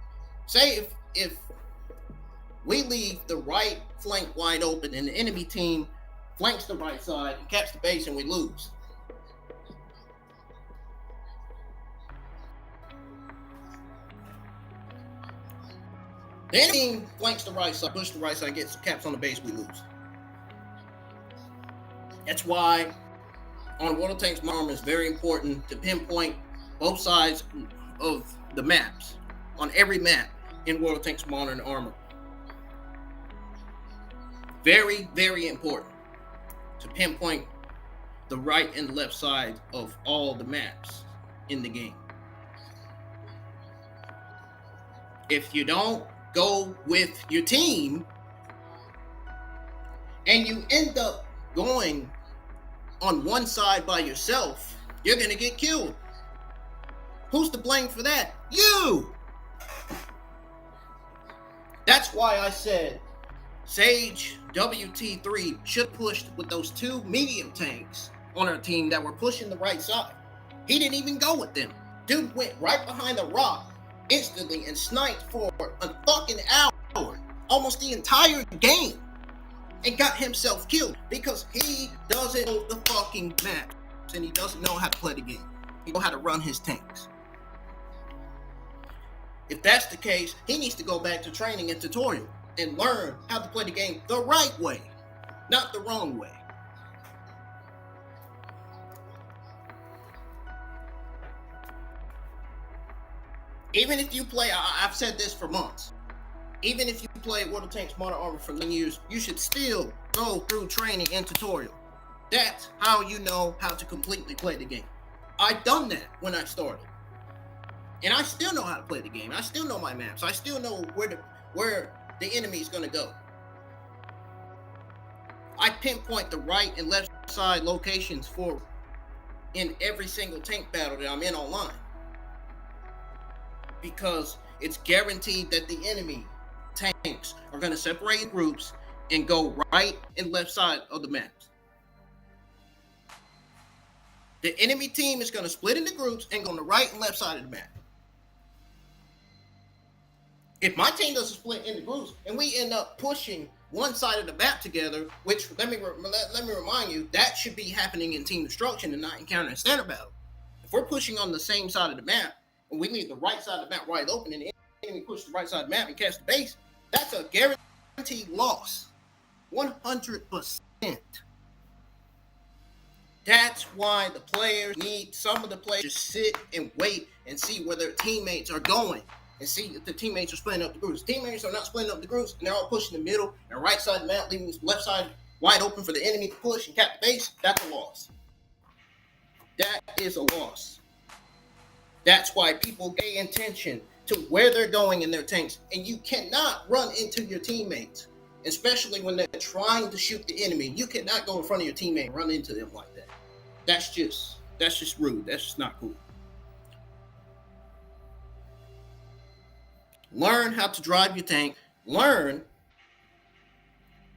if we leave the right flank wide open and the enemy team flanks the right side and caps the base and we lose. The enemy team flanks the right side, push the right side, gets caps on the base, we lose. That's why on World of Tanks Armor it's very important to pinpoint both sides of the maps on every map in World of Tanks Modern Armor. Very, very important to pinpoint the right and left side of all the maps in the game. If you don't go with your team and you end up going on one side by yourself, you're going to get killed. Who's to blame for that? You! That's why I said Sage WT3 should push with those 2 medium tanks on our team that were pushing the right side. He didn't even go with them. Dude went right behind the rock instantly and sniped for a fucking hour, almost the entire game, and got himself killed because he doesn't know the fucking map and he doesn't know how to play the game. He knows how to run his tanks. If that's the case, he needs to go back to training and tutorial and learn how to play the game the right way, not the wrong way. Even if you play, I've said this for months, even if you play World of Tanks Modern Armor for 10 years, you should still go through training and tutorial. That's how you know how to completely play the game. I've done that when I started. And I still know how to play the game. I still know my maps. I still know where the enemy is going to go. I pinpoint the right and left side locations for in every single tank battle that I'm in online. Because it's guaranteed that the enemy tanks are going to separate in groups and go right and left side of the maps. The enemy team is going to split into groups and go on the right and left side of the map. If my team doesn't split into groups and we end up pushing one side of the map together, which let me remind you, that should be happening in team destruction and not in counter and standard battle. If we're pushing on the same side of the map and we leave the right side of the map wide open and the enemy pushes the right side of the map and catch the base, that's a guaranteed loss. 100%. That's why the players need some of the players to sit and wait and see where their teammates are going and see if the teammates are splitting up the groups. Teammates are not splitting up the groups and they're all pushing the middle and right side of the map, leaving the left side wide open for the enemy to push and cap the base. That's a loss. That is a loss. That's why people pay attention to where they're going in their tanks. And you cannot run into your teammates, especially when they're trying to shoot the enemy. You cannot go in front of your teammate and run into them like that. That's just rude. That's just not cool. Learn how to drive your tank. Learn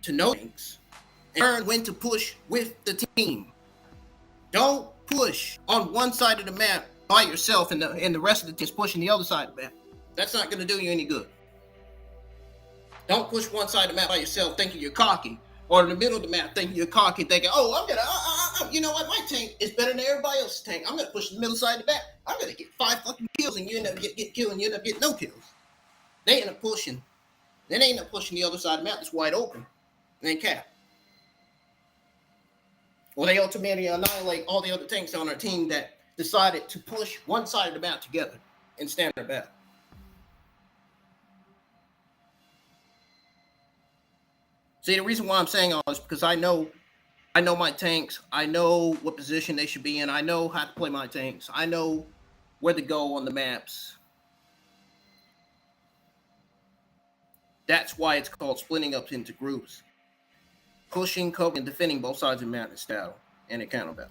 to know things. And learn when to push with the team. Don't push on one side of the map by yourself and the rest of the team is pushing the other side of the map. That's not going to do you any good. Don't push one side of the map by yourself thinking you're cocky, or in the middle of the map thinking you're cocky, thinking, oh, you know what, my tank is better than everybody else's tank. I'm going to push the middle side of the map. I'm going to get 5 fucking kills and you end up get killed and you end up getting no kills. They end up pushing. Then they end up pushing the other side of the map that's wide open. And they cap. Or they ultimately annihilate all the other tanks on our team that decided to push one side of the map together in standard battle. See, the reason why I'm saying all this is because I know my tanks. I know what position they should be in. I know how to play my tanks. I know where to go on the maps. That's why it's called splitting up into groups. Pushing, covering, and defending both sides of the map in style and in counter battle.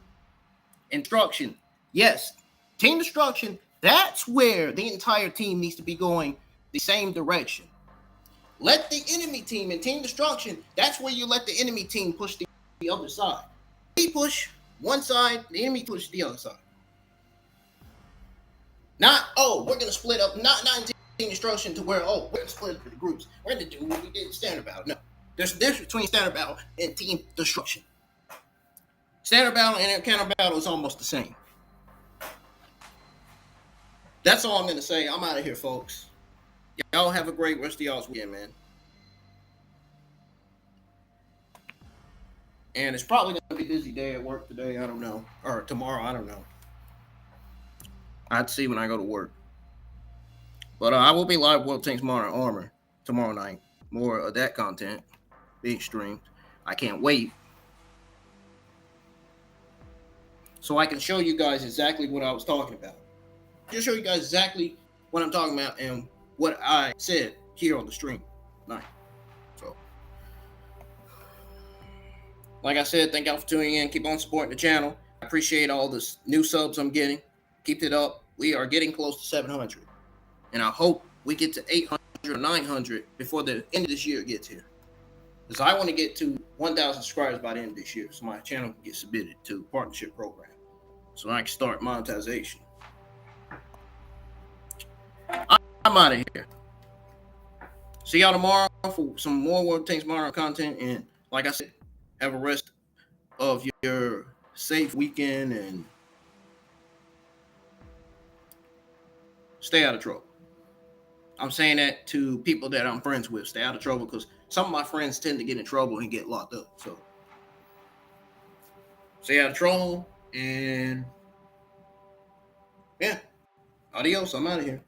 Instruction. Yes, team destruction, that's where the entire team needs to be going the same direction. Let the enemy team in team destruction, that's where you let the enemy team push the other side. We push one side, the enemy push the other side. Not, we're going to split up, not in team destruction to where, we're going to split up into groups. We're going to do what we did in standard battle. No, there's a difference between standard battle and team destruction. Standard battle and counter battle is almost the same. That's all I'm going to say. I'm out of here, folks. Y'all have a great rest of y'all's weekend, man. And it's probably going to be a busy day at work today. I don't know. Or tomorrow. I don't know. I'd see when I go to work. But I will be live World Tanks Modern Armor tomorrow night. More of that content being streamed. I can't wait. So I can show you guys exactly what I was talking about. Just show you guys exactly what I'm talking about and what I said here on the stream tonight. So, like I said, thank y'all for tuning in. Keep on supporting the channel. I appreciate all the new subs I'm getting. Keep it up. We are getting close to 700. And I hope we get to 800 or 900 before the end of this year gets here. Because I want to get to 1,000 subscribers by the end of this year so my channel can get submitted to a partnership program. So I can start monetization. I'm out of here. See y'all tomorrow for some more World Tanks Modern content. And like I said, have a rest of your safe weekend and stay out of trouble. I'm saying that to people that I'm friends with. Stay out of trouble because some of my friends tend to get in trouble and get locked up. So stay out of trouble and yeah. Adios. I'm out of here.